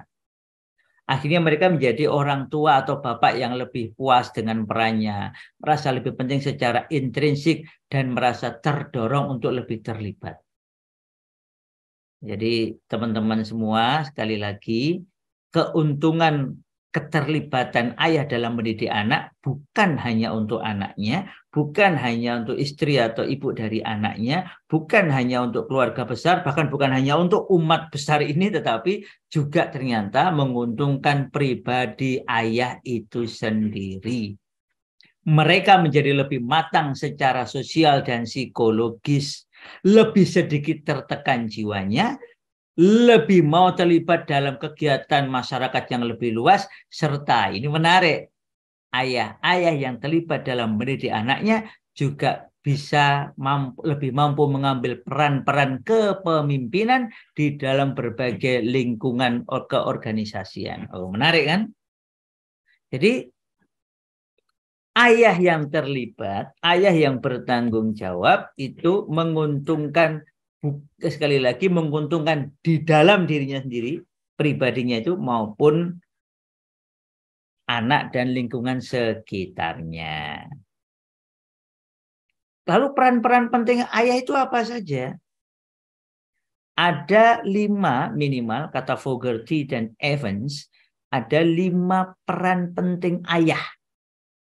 Akhirnya mereka menjadi orang tua atau bapak yang lebih puas dengan perannya, merasa lebih penting secara intrinsik, dan merasa terdorong untuk lebih terlibat. Jadi teman-teman semua, sekali lagi, keuntungan keterlibatan ayah dalam mendidik anak bukan hanya untuk anaknya, bukan hanya untuk istri atau ibu dari anaknya, bukan hanya untuk keluarga besar, bahkan bukan hanya untuk umat besar ini, tetapi juga ternyata menguntungkan pribadi ayah itu sendiri. Mereka menjadi lebih matang secara sosial dan psikologis, lebih sedikit tertekan jiwanya, lebih mau terlibat dalam kegiatan masyarakat yang lebih luas, serta ini menarik, ayah yang terlibat dalam mendidik anaknya juga bisa lebih mampu mengambil peran-peran kepemimpinan di dalam berbagai lingkungan keorganisasian. Oh, menarik kan? Jadi ayah yang terlibat, ayah yang bertanggung jawab itu menguntungkan, sekali lagi menguntungkan di dalam dirinya sendiri, pribadinya itu, maupun anak dan lingkungan sekitarnya. Lalu peran-peran penting ayah itu apa saja? Ada 5 minimal, kata Fogarty dan Evans, ada 5 peran penting ayah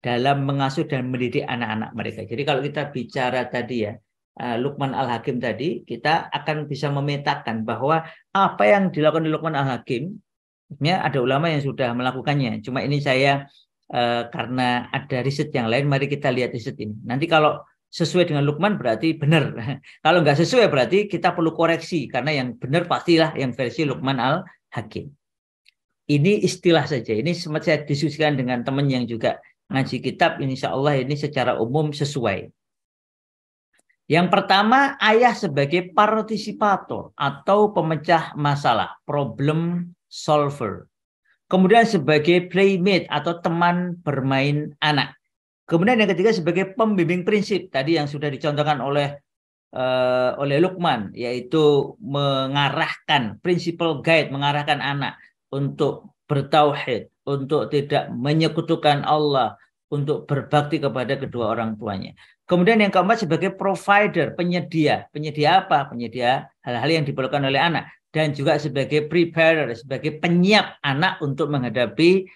dalam mengasuh dan mendidik anak-anak mereka. Jadi kalau kita bicara tadi ya, Luqman Al-Hakim tadi, kita akan bisa memetakan bahwa apa yang dilakukan di Luqman Al-Hakim, ada ulama yang sudah melakukannya. Cuma ini saya karena ada riset yang lain, mari kita lihat riset ini. Nanti kalau sesuai dengan Luqman berarti benar. Kalau nggak sesuai berarti kita perlu koreksi, karena yang benar pastilah yang versi Luqman Al-Hakim. Ini istilah saja. Ini sempat saya diskusikan dengan teman yang juga ngaji kitab, insya Allah ini secara umum sesuai. Yang pertama, ayah sebagai partisipator atau pemecah masalah, problem solver. Kemudian sebagai playmate atau teman bermain anak. Kemudian yang ketiga sebagai pembimbing prinsip, tadi yang sudah dicontohkan oleh Luqman, yaitu mengarahkan, principal guide, mengarahkan anak untuk bertauhid, untuk tidak menyekutukan Allah, untuk berbakti kepada kedua orang tuanya. Kemudian yang keempat sebagai provider, penyedia. Penyedia apa? Penyedia hal-hal yang diperlukan oleh anak. Dan juga sebagai preparer, sebagai penyiap anak untuk menghadapi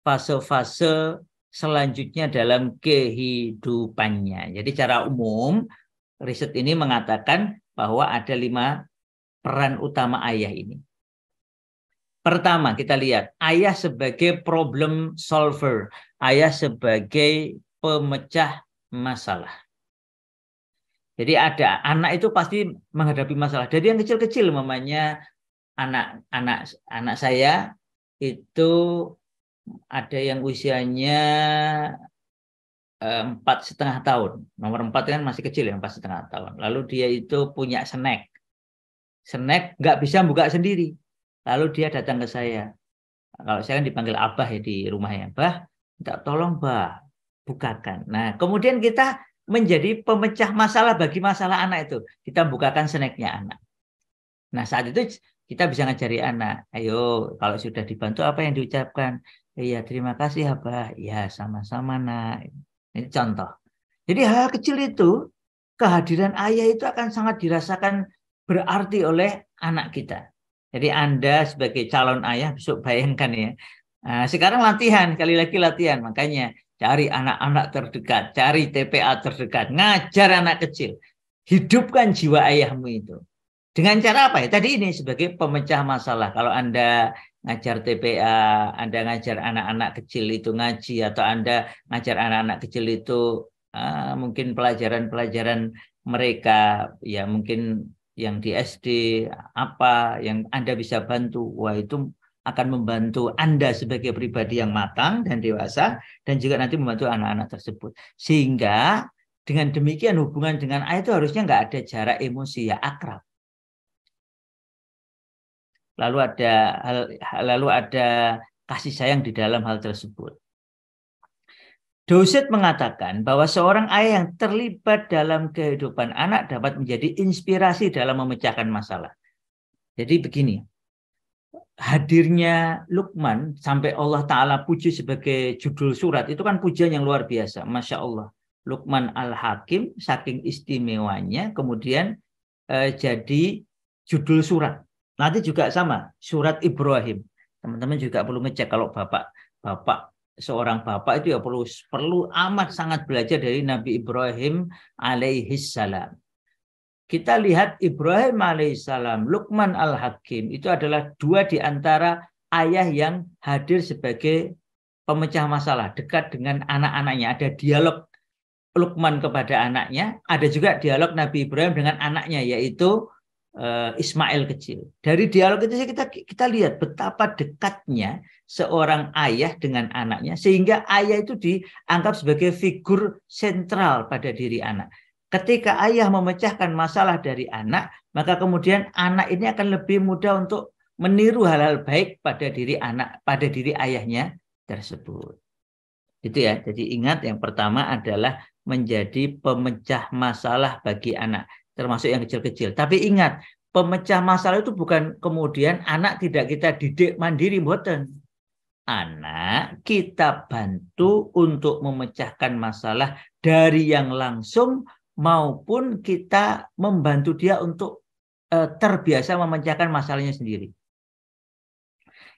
fase-fase selanjutnya dalam kehidupannya. Jadi secara umum, riset ini mengatakan bahwa ada 5 peran utama ayah ini. Pertama, kita lihat ayah sebagai problem solver, ayah sebagai pemecah masalah. Jadi ada anak itu pasti menghadapi masalah. Jadi yang kecil-kecil, mamanya anak saya itu ada yang usianya 4,5 tahun. Nomor 4 kan masih kecil ya, 4,5 tahun. Lalu dia itu punya snack nggak bisa buka sendiri. Lalu dia datang ke saya. Kalau saya kan dipanggil abah ya di rumahnya. Bah, minta tolong bah, bukakan. Nah, kemudian kita menjadi pemecah masalah bagi masalah anak itu. Kita bukakan snacknya anak. Nah, saat itu kita bisa ngajari anak. Ayo, kalau sudah dibantu apa yang diucapkan? Iya, terima kasih abah. Ya, sama-sama nak. Ini contoh. Jadi hal kecil itu, kehadiran ayah itu akan sangat dirasakan berarti oleh anak kita. Jadi Anda sebagai calon ayah besok bayangkan ya. Nah, sekarang latihan, kali lagi latihan. Makanya cari anak-anak terdekat, cari TPA terdekat, ngajar anak kecil. Hidupkan jiwa ayahmu itu. Dengan cara apa ya? Tadi ini sebagai pemecah masalah. Kalau Anda ngajar TPA, Anda ngajar anak-anak kecil itu ngaji, atau Anda ngajar anak-anak kecil itu mungkin pelajaran-pelajaran mereka, ya mungkin yang di SD, apa yang Anda bisa bantu, wah itu akan membantu Anda sebagai pribadi yang matang dan dewasa, dan juga nanti membantu anak-anak tersebut. Sehingga dengan demikian hubungan dengan ayah itu harusnya nggak ada jarak emosi, ya akrab. Lalu ada kasih sayang di dalam hal tersebut. Doucet mengatakan bahwa seorang ayah yang terlibat dalam kehidupan anak dapat menjadi inspirasi dalam memecahkan masalah. Jadi begini, hadirnya Luqman sampai Allah Ta'ala puji sebagai judul surat, itu kan pujian yang luar biasa. Masya Allah. Luqman Al-Hakim, saking istimewanya, kemudian jadi judul surat. Nanti juga sama, surat Ibrahim. Teman-teman juga perlu ngecek kalau seorang bapak itu ya perlu amat sangat belajar dari Nabi Ibrahim alaihissalam. Kita lihat Ibrahim alaihissalam, Luqman Al-Hakim itu adalah dua di antara ayah yang hadir sebagai pemecah masalah, dekat dengan anak-anaknya. Ada dialog Luqman kepada anaknya, ada juga dialog Nabi Ibrahim dengan anaknya, yaitu Ismail kecil. Dari dialog itu kita lihat betapa dekatnya seorang ayah dengan anaknya, sehingga ayah itu dianggap sebagai figur sentral pada diri anak. Ketika ayah memecahkan masalah dari anak, maka kemudian anak ini akan lebih mudah untuk meniru hal-hal baik pada diri anak, pada diri ayahnya tersebut. Itu ya. Jadi ingat, yang pertama adalah menjadi pemecah masalah bagi anak, termasuk yang kecil-kecil. Tapi ingat, pemecah masalah itu bukan kemudian anak tidak kita didik mandiri, mboten. Anak kita bantu untuk memecahkan masalah dari yang langsung, maupun kita membantu dia untuk terbiasa memecahkan masalahnya sendiri.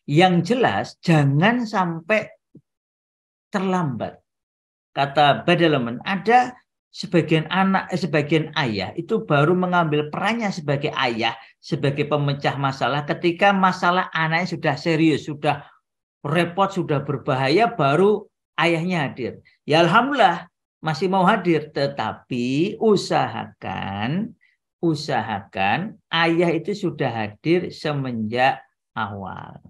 Yang jelas jangan sampai terlambat. Kata Badalaman, ada sebagian ayah itu baru mengambil perannya sebagai ayah, sebagai pemecah masalah ketika masalah anaknya sudah serius, sudah repot, sudah berbahaya, baru ayahnya hadir. Ya alhamdulillah masih mau hadir, tetapi usahakan ayah itu sudah hadir semenjak awal.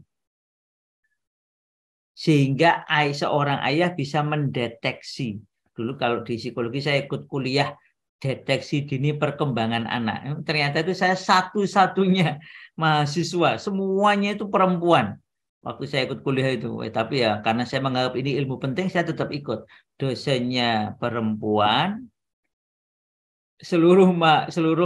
Sehingga seorang ayah bisa mendeteksi. Dulu kalau di psikologi saya ikut kuliah deteksi dini perkembangan anak. Ternyata itu saya satu-satunya mahasiswa, semuanya itu perempuan. Waktu saya ikut kuliah itu, tapi ya karena saya menganggap ini ilmu penting, saya tetap ikut. Dosennya perempuan, seluruh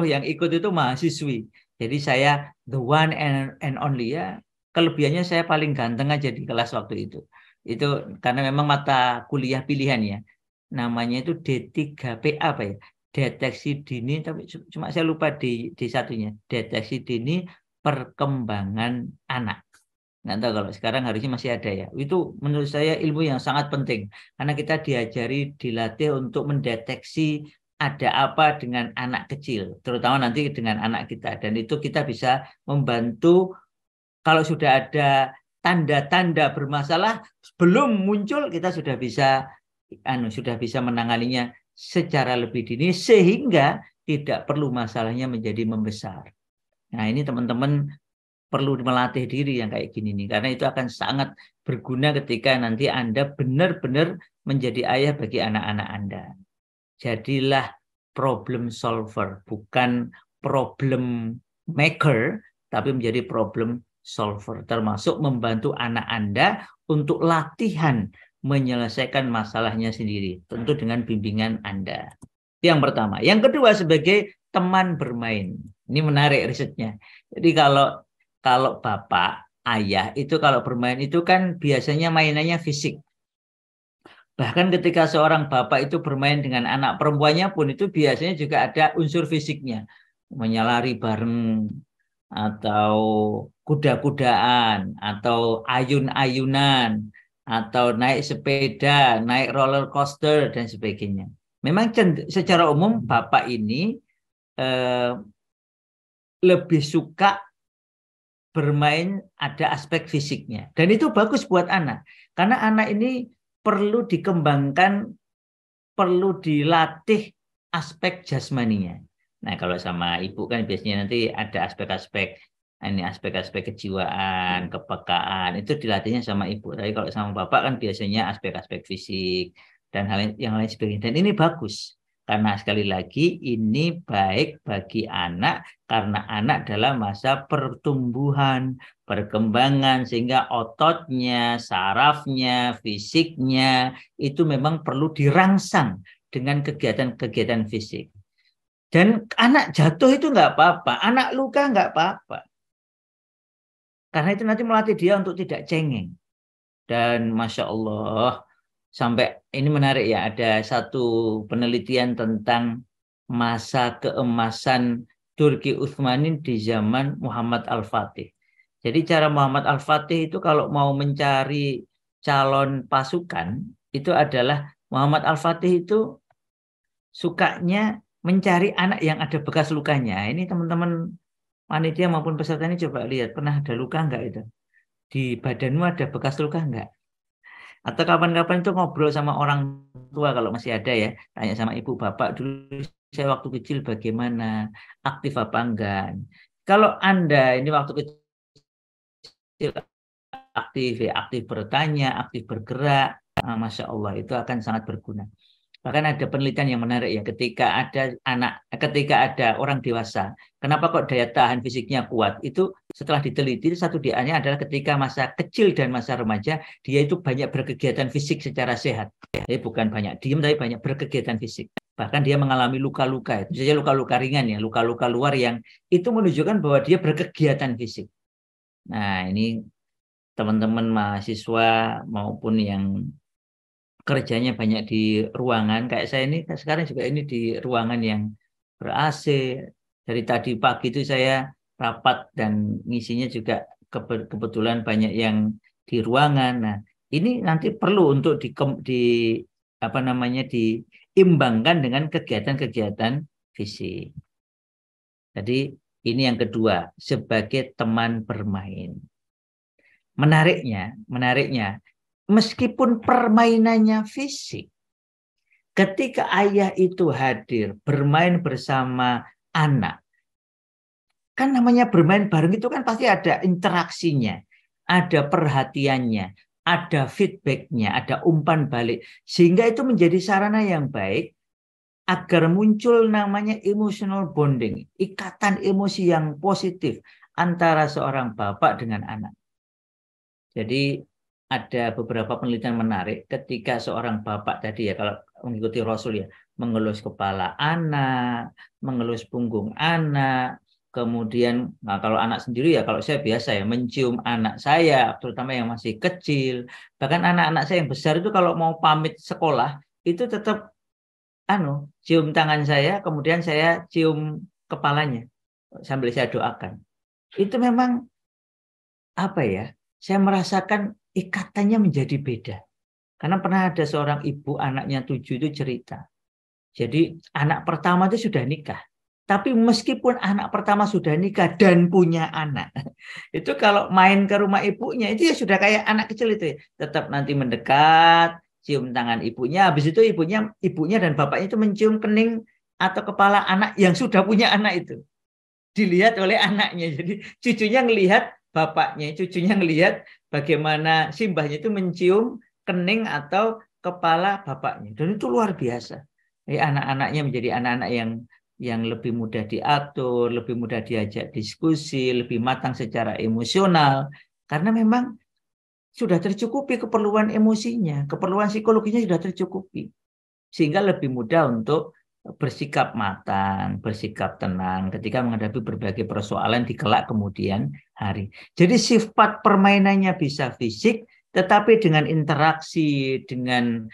yang ikut itu mahasiswi. Jadi saya the one and only ya. Kelebihannya saya paling ganteng aja di kelas waktu itu. Itu karena memang mata kuliah pilihan ya. Namanya itu D3PA apa ya? Deteksi dini, tapi cuma saya lupa di satunya. Deteksi dini perkembangan anak. Nggak tahu kalau sekarang harusnya masih ada ya. Itu menurut saya ilmu yang sangat penting. Karena kita dilatih untuk mendeteksi ada apa dengan anak kecil. Terutama nanti dengan anak kita. Dan itu kita bisa membantu kalau sudah ada tanda-tanda bermasalah, sebelum muncul kita sudah bisa menanganinya secara lebih dini, sehingga tidak perlu masalahnya menjadi membesar. Nah ini teman-teman perlu melatih diri yang kayak gini nih, karena itu akan sangat berguna ketika nanti Anda benar-benar menjadi ayah bagi anak-anak Anda. Jadilah problem solver, bukan problem maker, tapi menjadi problem solver, termasuk membantu anak Anda untuk latihan menyelesaikan masalahnya sendiri, tentu dengan bimbingan Anda. Yang pertama. Yang kedua, sebagai teman bermain. Ini menarik risetnya. Jadi kalau bapak, ayah itu kalau bermain itu kan biasanya mainannya fisik. Bahkan ketika seorang bapak itu bermain dengan anak perempuannya pun itu biasanya juga ada unsur fisiknya. Menyalari bareng, atau kuda-kudaan, atau ayun-ayunan, atau naik sepeda, naik roller coaster, dan sebagainya. Memang secara umum bapak ini lebih suka bermain ada aspek fisiknya. Dan itu bagus buat anak. Karena anak ini perlu dikembangkan, perlu dilatih aspek jasmaninya. Nah kalau sama ibu kan biasanya nanti ada aspek-aspek kejiwaan, kepekaan, itu dilatihnya sama ibu. Tapi kalau sama bapak kan biasanya aspek-aspek fisik dan hal yang lain sebagainya. Dan ini bagus. Karena sekali lagi ini baik bagi anak karena anak dalam masa pertumbuhan, perkembangan, sehingga ototnya, sarafnya, fisiknya itu memang perlu dirangsang dengan kegiatan-kegiatan fisik. Dan anak jatuh itu nggak apa-apa, anak luka nggak apa-apa. Karena itu nanti melatih dia untuk tidak cengeng. Dan Masya Allah, sampai ini menarik ya, ada satu penelitian tentang masa keemasan Turki Utsmanin di zaman Muhammad Al-Fatih. Jadi cara Muhammad Al-Fatih itu kalau mau mencari calon pasukan, itu adalah Muhammad Al-Fatih itu sukanya mencari anak yang ada bekas lukanya. Ini teman-teman panitia maupun peserta ini coba lihat, pernah ada luka enggak itu? Di badanmu ada bekas luka enggak? Atau kapan-kapan itu ngobrol sama orang tua kalau masih ada ya, tanya sama ibu bapak dulu saya waktu kecil bagaimana, aktif apa enggak. Kalau Anda ini waktu kecil aktif ya, aktif bertanya, aktif bergerak, Masya Allah itu akan sangat berguna. Bahkan ada penelitian yang menarik ya, ketika ada orang dewasa, kenapa kok daya tahan fisiknya kuat? Itu setelah diteliti, satu dianya adalah ketika masa kecil dan masa remaja, dia itu banyak berkegiatan fisik secara sehat. Jadi bukan banyak diem, tapi banyak berkegiatan fisik. Bahkan dia mengalami luka-luka, itu saja luka-luka ringan ya, luka-luka luar yang itu menunjukkan bahwa dia berkegiatan fisik. Nah ini teman-teman mahasiswa maupun yang kerjanya banyak di ruangan kayak saya ini sekarang juga ini di ruangan yang ber-AC. Dari tadi pagi itu saya rapat dan ngisinya juga kebetulan banyak yang di ruangan. Nah, ini nanti perlu untuk diimbangkan dengan kegiatan-kegiatan fisik. Jadi ini yang kedua, sebagai teman bermain. Menariknya, meskipun permainannya fisik, ketika ayah itu hadir bermain bersama anak, kan namanya bermain bareng itu kan pasti ada interaksinya, ada perhatiannya, ada feedbacknya, ada umpan balik, sehingga itu menjadi sarana yang baik agar muncul namanya emotional bonding, ikatan emosi yang positif antara seorang bapak dengan anak. Jadi ada beberapa penelitian menarik ketika seorang bapak tadi ya, kalau mengikuti Rasul ya, mengelus kepala anak, mengelus punggung anak, kemudian kalau anak sendiri ya, kalau saya biasa ya mencium anak saya, terutama yang masih kecil, bahkan anak-anak saya yang besar itu kalau mau pamit sekolah itu tetap cium tangan saya, kemudian saya cium kepalanya sambil saya doakan. Itu memang apa ya? Saya merasakan ikatannya menjadi beda. Karena pernah ada seorang ibu anaknya 7 itu cerita. Jadi anak pertama itu sudah nikah. Tapi meskipun anak pertama sudah nikah dan punya anak, itu kalau main ke rumah ibunya itu ya sudah kayak anak kecil itu ya. Tetap nanti mendekat, cium tangan ibunya. Habis itu ibunya dan bapaknya itu mencium kening atau kepala anak yang sudah punya anak itu. Dilihat oleh anaknya. Jadi cucunya ngelihat bapaknya, cucunya ngelihat bagaimana simbahnya itu mencium kening atau kepala bapaknya. Dan itu luar biasa. Anak-anaknya menjadi anak-anak yang lebih mudah diatur, lebih mudah diajak diskusi, lebih matang secara emosional. Karena memang sudah tercukupi keperluan emosinya, keperluan psikologinya sudah tercukupi. Sehingga lebih mudah untuk bersikap matang, bersikap tenang ketika menghadapi berbagai persoalan di kelak kemudian hari. Jadi sifat permainannya bisa fisik, tetapi dengan interaksi, dengan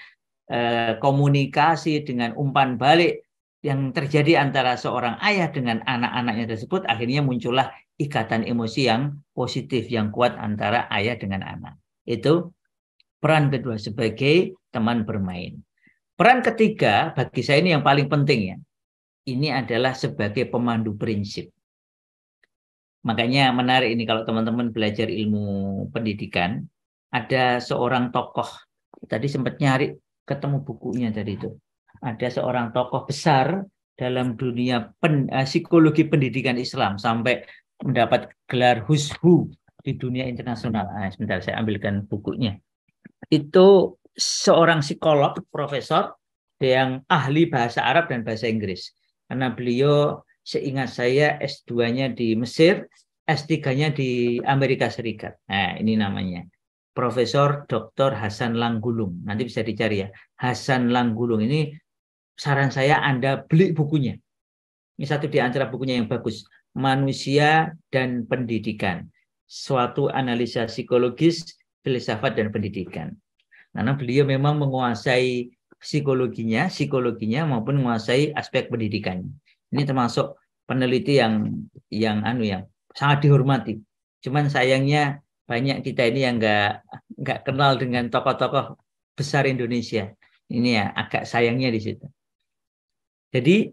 komunikasi, dengan umpan balik yang terjadi antara seorang ayah dengan anak-anaknya tersebut, akhirnya muncullah ikatan emosi yang positif, yang kuat antara ayah dengan anak. Itu peran kedua sebagai teman bermain. Peran ketiga bagi saya ini yang paling penting ya. Ini adalah sebagai pemandu prinsip. Makanya menarik ini kalau teman-teman belajar ilmu pendidikan, ada seorang tokoh, tadi sempat nyari ketemu bukunya tadi itu. Ada seorang tokoh besar dalam dunia psikologi pendidikan Islam sampai mendapat gelar Hushu di dunia internasional. Sebentar saya ambilkan bukunya. Itu seorang psikolog, profesor yang ahli bahasa Arab dan bahasa Inggris. Karena beliau seingat saya S2-nya di Mesir, S3-nya di Amerika Serikat. Nah, ini namanya. Profesor Dr. Hasan Langgulung. Nanti bisa dicari ya. Hasan Langgulung ini saran saya Anda beli bukunya. Ini satu di antara bukunya yang bagus. Manusia dan Pendidikan. suatu analisa psikologis, filsafat dan pendidikan. Karena beliau memang menguasai psikologinya maupun menguasai aspek pendidikan. Ini termasuk peneliti yang sangat dihormati. Cuman sayangnya banyak kita ini yang nggak kenal dengan tokoh-tokoh besar Indonesia. Ini ya agak sayangnya di situ. Jadi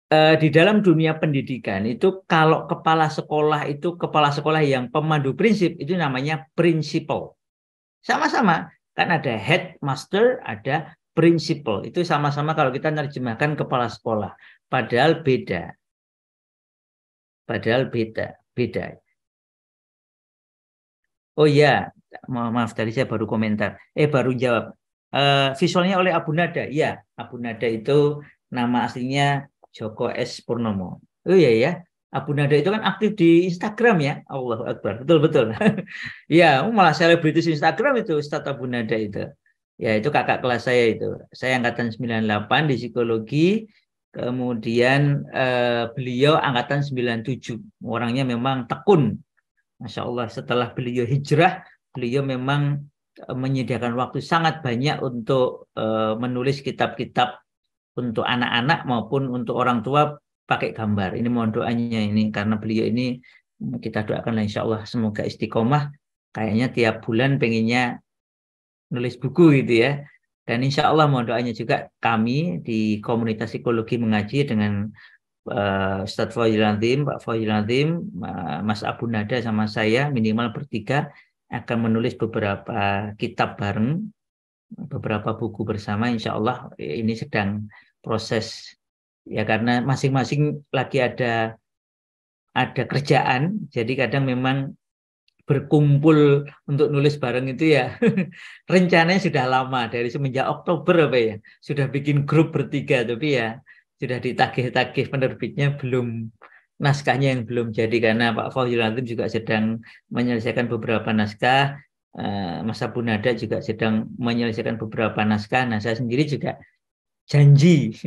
di dalam dunia pendidikan itu kalau kepala sekolah yang pemandu prinsip itu namanya principal. Sama-sama kan ada headmaster, ada principal. Itu sama-sama kalau kita menerjemahkan kepala sekolah. Padahal beda. Beda. Oh iya, maaf tadi saya baru komentar. Baru jawab. Visualnya oleh Abu Nada. Ya, Abu Nada itu nama aslinya Joko S. Purnomo. Oh iya ya, Abu Nada itu kan aktif di Instagram ya. Allahu Akbar. Betul. Ya, malah selebritis Instagram itu Ustadz Abu Nada itu. Ya, itu kakak kelas saya itu. Saya angkatan 98 di psikologi. Kemudian beliau angkatan 97. Orangnya memang tekun. Masya Allah, setelah beliau hijrah, beliau memang menyediakan waktu sangat banyak untuk menulis kitab-kitab untuk anak-anak maupun untuk orang tua pakai gambar. Ini mohon doanya ini karena beliau ini kita doakanlah insya Allah semoga istiqomah. Kayaknya tiap bulan pengennya nulis buku gitu ya. Dan insya Allah mohon doanya juga kami di komunitas psikologi mengaji dengan Ustadz Fauzi Azim, Pak Fauzi Azim, Mas Abu Nada sama saya minimal bertiga akan menulis beberapa kitab bareng, beberapa buku bersama. Insya Allah ini sedang proses ya karena masing-masing lagi ada kerjaan, jadi kadang memang berkumpul untuk nulis bareng itu ya rencananya sudah lama dari semenjak Oktober apa ya sudah bikin grup bertiga tapi ya sudah ditagih-tagih penerbitnya belum naskahnya yang belum jadi karena Pak Fauzi Azim juga sedang menyelesaikan beberapa naskah. Mas Abu Nada juga sedang menyelesaikan beberapa naskah. Nah saya sendiri juga janji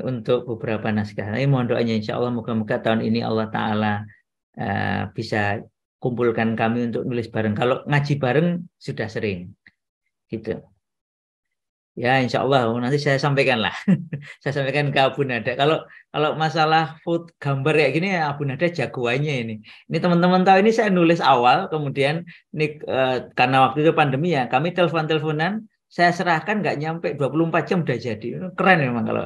untuk beberapa naskah. Nah, mohon doanya insya Allah moga-moga tahun ini Allah Ta'ala bisa kumpulkan kami untuk nulis bareng. Kalau ngaji bareng sudah sering gitu. Ya insya Allah nanti saya sampaikan lah. Saya sampaikan ke Abu Nada. Kalau masalah food gambar kayak gini ya Abu Nada jagoannya ini. Ini teman-teman tahu ini saya nulis awal kemudian ini karena waktu itu pandemi ya kami telepon-teleponan saya serahkan nggak nyampe 24 jam udah jadi. Keren memang kalau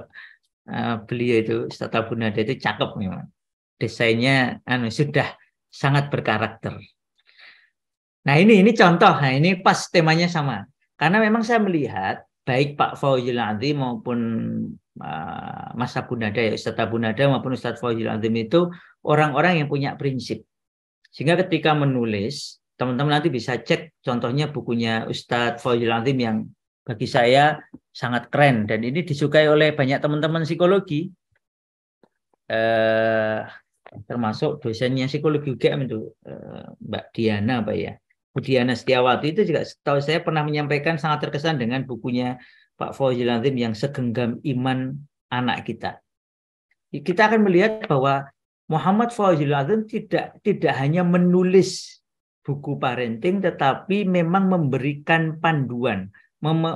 beliau itu Ustadz Abu Nada itu cakep memang. Desainnya sudah sangat berkarakter. Nah ini contoh. Nah ini pas temanya sama. Karena memang saya melihat baik Pak Fauzi Azim maupun Mas Abu Nada ya Ustadz Abu Nada maupun Ustadz Fauzi Azim itu orang-orang yang punya prinsip. Sehingga ketika menulis, teman-teman nanti bisa cek contohnya bukunya Ustadz Fauzi Azim yang bagi saya sangat keren dan ini disukai oleh banyak teman-teman psikologi. Termasuk dosennya psikologi UGM itu Mbak Diana apa ya. Bu Diana Setiawati itu juga setahu saya pernah menyampaikan sangat terkesan dengan bukunya Pak Fauzi Azim yang Segenggam Iman Anak Kita. Kita akan melihat bahwa Muhammad Fauzi Azim tidak hanya menulis buku parenting tetapi memang memberikan panduan,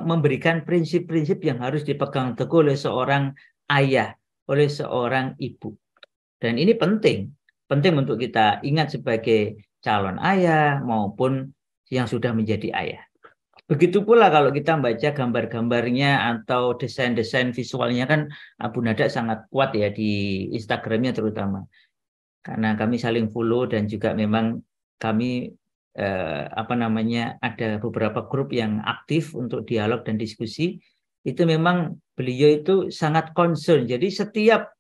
memberikan prinsip-prinsip yang harus dipegang teguh oleh seorang ayah, oleh seorang ibu. Dan ini penting untuk kita ingat sebagai calon ayah maupun yang sudah menjadi ayah. Begitu pula kalau kita baca gambar-gambarnya atau desain-desain visualnya kan Abu Nada sangat kuat ya di Instagramnya terutama. Karena kami saling follow dan juga memang kami ada beberapa grup yang aktif untuk dialog dan diskusi. Itu memang beliau itu sangat concern. Jadi setiap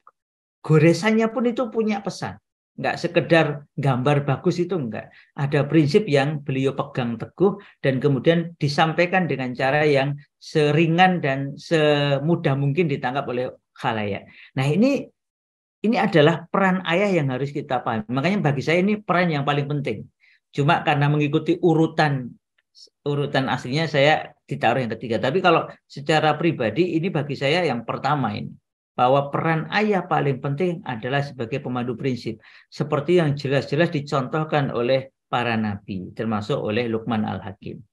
goresannya pun itu punya pesan. Enggak sekedar gambar bagus itu enggak. Ada prinsip yang beliau pegang teguh dan kemudian disampaikan dengan cara yang seringan dan semudah mungkin ditangkap oleh khalayak. Nah ini adalah peran ayah yang harus kita pahami. Makanya bagi saya ini peran yang paling penting. Cuma karena mengikuti urutan aslinya saya ditaruh yang ketiga. Tapi kalau secara pribadi ini bagi saya yang pertama ini. Bahwa peran ayah paling penting adalah sebagai pemandu prinsip. Seperti yang jelas-jelas dicontohkan oleh para nabi, termasuk oleh Luqman Al-Hakim.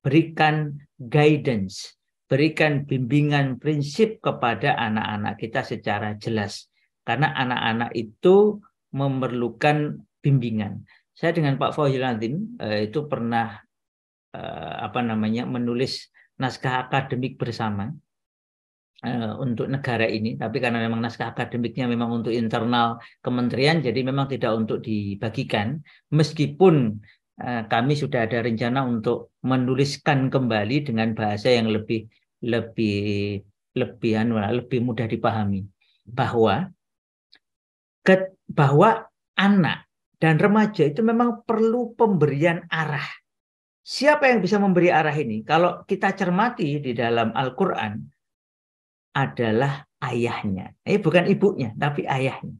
Berikan guidance, berikan bimbingan prinsip kepada anak-anak kita secara jelas. Karena anak-anak itu memerlukan bimbingan. Saya dengan Pak Fauzi Nazim itu pernah menulis naskah akademik bersama untuk negara ini, tapi karena memang naskah akademiknya memang untuk internal kementerian, jadi memang tidak untuk dibagikan, meskipun kami sudah ada rencana untuk menuliskan kembali dengan bahasa yang lebih mudah dipahami, bahwa anak dan remaja itu memang perlu pemberian arah. Siapa yang bisa memberi arah ini? Kalau kita cermati di dalam Al-Quran, adalah ayahnya. Bukan ibunya, tapi ayahnya.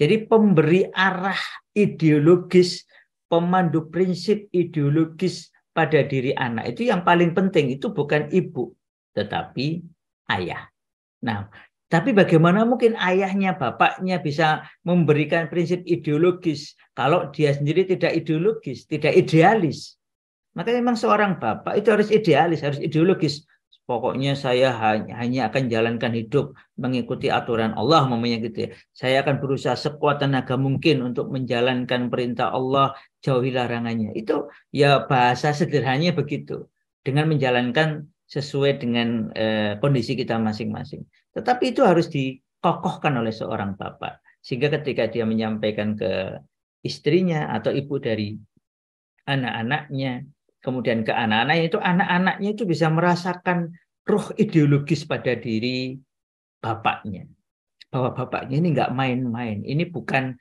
Jadi pemberi arah ideologis, pemandu prinsip ideologis pada diri anak itu yang paling penting, itu bukan ibu, tetapi ayah. Nah, tapi bagaimana mungkin ayahnya, bapaknya bisa memberikan prinsip ideologis kalau dia sendiri tidak ideologis, tidak idealis? Makanya memang seorang bapak itu harus idealis, harus ideologis. Pokoknya saya hanya akan jalankan hidup mengikuti aturan Allah, namanya gitu ya. Saya akan berusaha sekuat tenaga mungkin untuk menjalankan perintah Allah, jauhi larangannya. Itu ya bahasa sederhananya begitu. Dengan menjalankan sesuai dengan kondisi kita masing-masing. Tetapi itu harus dikokohkan oleh seorang bapak. Sehingga ketika dia menyampaikan ke istrinya atau ibu dari anak-anaknya, kemudian ke anak-anaknya itu bisa merasakan ruh ideologis pada diri bapaknya, bahwa bapaknya ini nggak main-main, ini bukan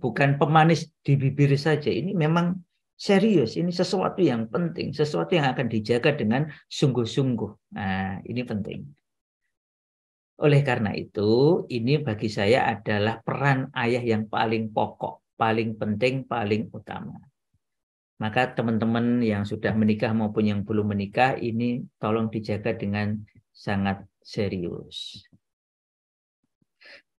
bukan pemanis di bibir saja, ini memang serius, ini sesuatu yang penting, sesuatu yang akan dijaga dengan sungguh-sungguh. Nah, ini penting. Oleh karena itu, ini bagi saya adalah peran ayah yang paling pokok, paling penting, paling utama. Maka teman-teman yang sudah menikah maupun yang belum menikah, ini tolong dijaga dengan sangat serius.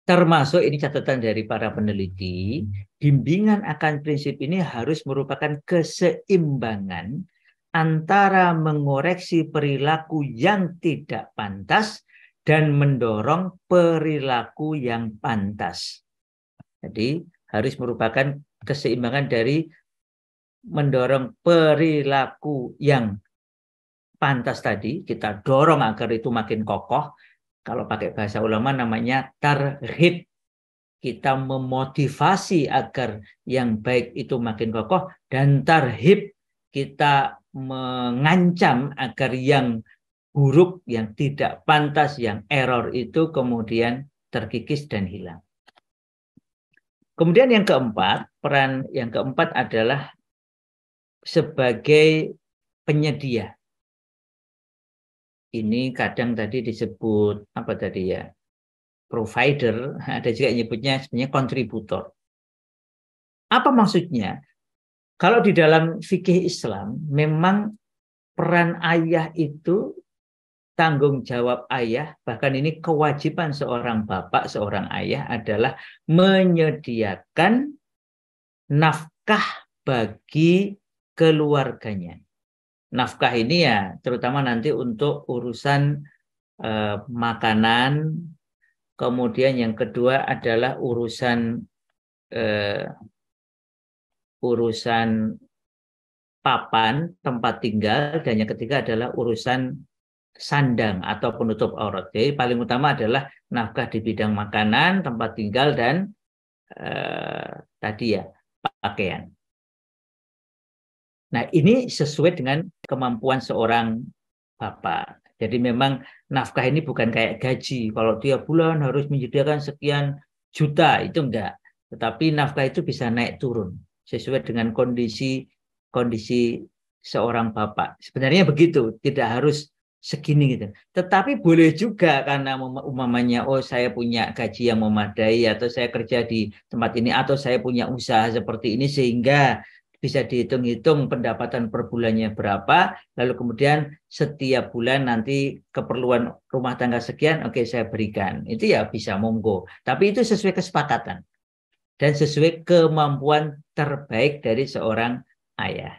Termasuk, ini catatan dari para peneliti, bimbingan akan prinsip ini harus merupakan keseimbangan antara mengoreksi perilaku yang tidak pantas dan mendorong perilaku yang pantas. Jadi harus merupakan keseimbangan dari mendorong perilaku yang pantas tadi, kita dorong agar itu makin kokoh. Kalau pakai bahasa ulama namanya tarhib. Kita memotivasi agar yang baik itu makin kokoh, dan tarhib, kita mengancam agar yang buruk, yang tidak pantas, yang error itu kemudian terkikis dan hilang. Kemudian yang keempat, peran yang keempat adalah sebagai penyedia. Ini kadang tadi disebut provider, ada juga nyebutnya sebenarnya kontributor. Apa maksudnya? Kalau di dalam fikih Islam memang peran ayah itu, tanggung jawab ayah, bahkan ini kewajiban seorang bapak, seorang ayah adalah menyediakan nafkah bagi keluarganya. Nafkah ini ya terutama nanti untuk urusan makanan, kemudian yang kedua adalah urusan papan, tempat tinggal, dan yang ketiga adalah urusan sandang atau penutup aurat. Jadi paling utama adalah nafkah di bidang makanan, tempat tinggal, dan pakaian. Nah, ini sesuai dengan kemampuan seorang bapak. Jadi memang nafkah ini bukan kayak gaji. Kalau tiap bulan harus menyediakan sekian juta, itu enggak. Tetapi nafkah itu bisa naik turun sesuai dengan kondisi seorang bapak. Sebenarnya begitu, tidak harus segini gitu. Tetapi boleh juga karena umpamanya saya punya gaji yang memadai, atau saya kerja di tempat ini, atau saya punya usaha seperti ini sehingga bisa dihitung-hitung pendapatan per bulannya berapa, lalu kemudian setiap bulan nanti keperluan rumah tangga sekian, oke, saya berikan. Itu ya bisa monggo. Tapi itu sesuai kesepakatan. dan sesuai kemampuan terbaik dari seorang ayah.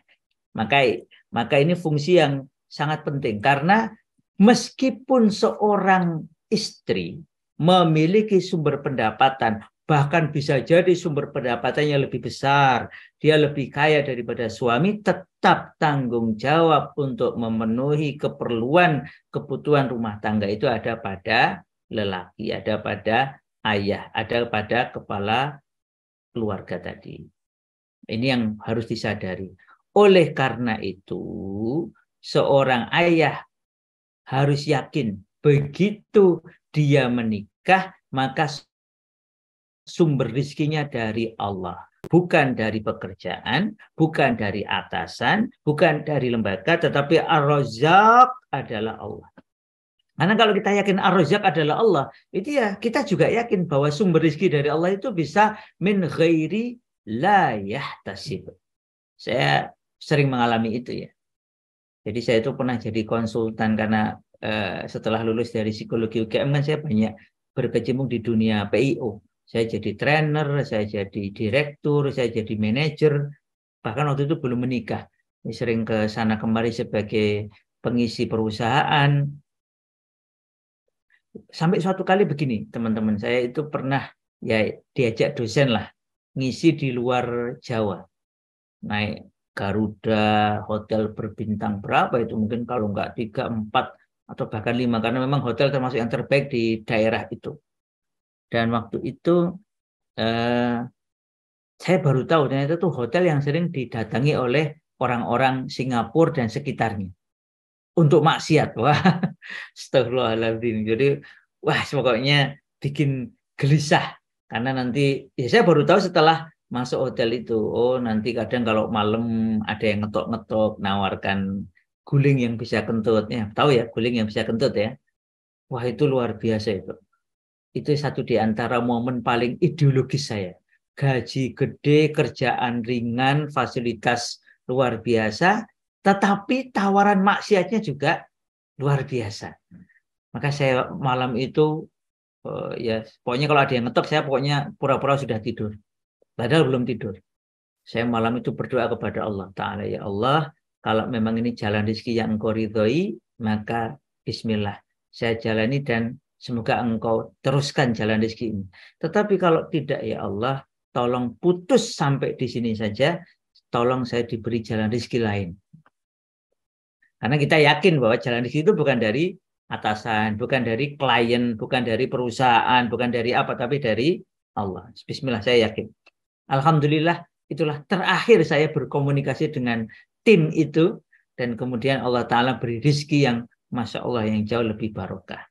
Maka ini fungsi yang sangat penting, karena meskipun seorang istri memiliki sumber pendapatan, bahkan bisa jadi sumber pendapatannya lebih besar, dia lebih kaya daripada suami, tetap tanggung jawab untuk memenuhi kebutuhan rumah tangga itu ada pada lelaki, ada pada ayah, ada pada kepala keluarga tadi. Ini yang harus disadari. Oleh karena itu, seorang ayah harus yakin begitu dia menikah, maka sumber rizkinya dari Allah. Bukan dari pekerjaan, bukan dari atasan, bukan dari lembaga, tetapi Ar-Razzaq adalah Allah. Karena kalau kita yakin Ar-Razzaq adalah Allah, itu ya kita juga yakin bahwa sumber rizki dari Allah itu bisa min ghairi la yahtasib. Saya sering mengalami itu ya. Jadi saya itu pernah jadi konsultan karena setelah lulus dari psikologi UGM kan saya banyak berkecimpung di dunia PIO. Saya jadi trainer, saya jadi direktur, saya jadi manajer. Bahkan waktu itu belum menikah. Sering ke sana kemari sebagai pengisi perusahaan. Sampai suatu kali begini, teman-teman, saya itu pernah ya diajak dosen lah ngisi di luar Jawa. Naik Garuda, hotel berbintang berapa itu, mungkin kalau enggak 3, 4 atau bahkan 5, karena memang hotel termasuk yang terbaik di daerah itu. Dan waktu itu saya baru tahu ternyata itu hotel yang sering didatangi oleh orang-orang Singapura dan sekitarnya untuk maksiat. Wah, astagfirullahaladzim. Jadi wah, pokoknya bikin gelisah karena nanti ya saya baru tahu setelah masuk hotel itu. Oh, nanti kadang kalau malam ada yang ngetok-ngetok nawarkan guling yang bisa kentut. Ya, tahu ya guling yang bisa kentut ya. Wah, itu luar biasa itu. Itu satu di antara momen paling ideologis saya. Gaji gede, kerjaan ringan, fasilitas luar biasa, tetapi tawaran maksiatnya juga luar biasa. Maka saya malam itu ya pokoknya kalau ada yang ngetok saya pokoknya pura-pura sudah tidur. Padahal belum tidur. Saya malam itu berdoa kepada Allah Ta'ala, ya Allah, kalau memang ini jalan rezeki yang Engkau ridhoi, maka bismillah, saya jalani dan semoga Engkau teruskan jalan rezeki ini. Tetapi kalau tidak, ya Allah, tolong putus sampai di sini saja, tolong saya diberi jalan rezeki lain. Karena kita yakin bahwa jalan rezeki itu bukan dari atasan, bukan dari klien, bukan dari perusahaan, bukan dari apa, tapi dari Allah. Bismillah, saya yakin. Alhamdulillah, itulah terakhir saya berkomunikasi dengan tim itu, dan kemudian Allah Ta'ala beri rezeki yang Masya Allah yang jauh lebih barokah.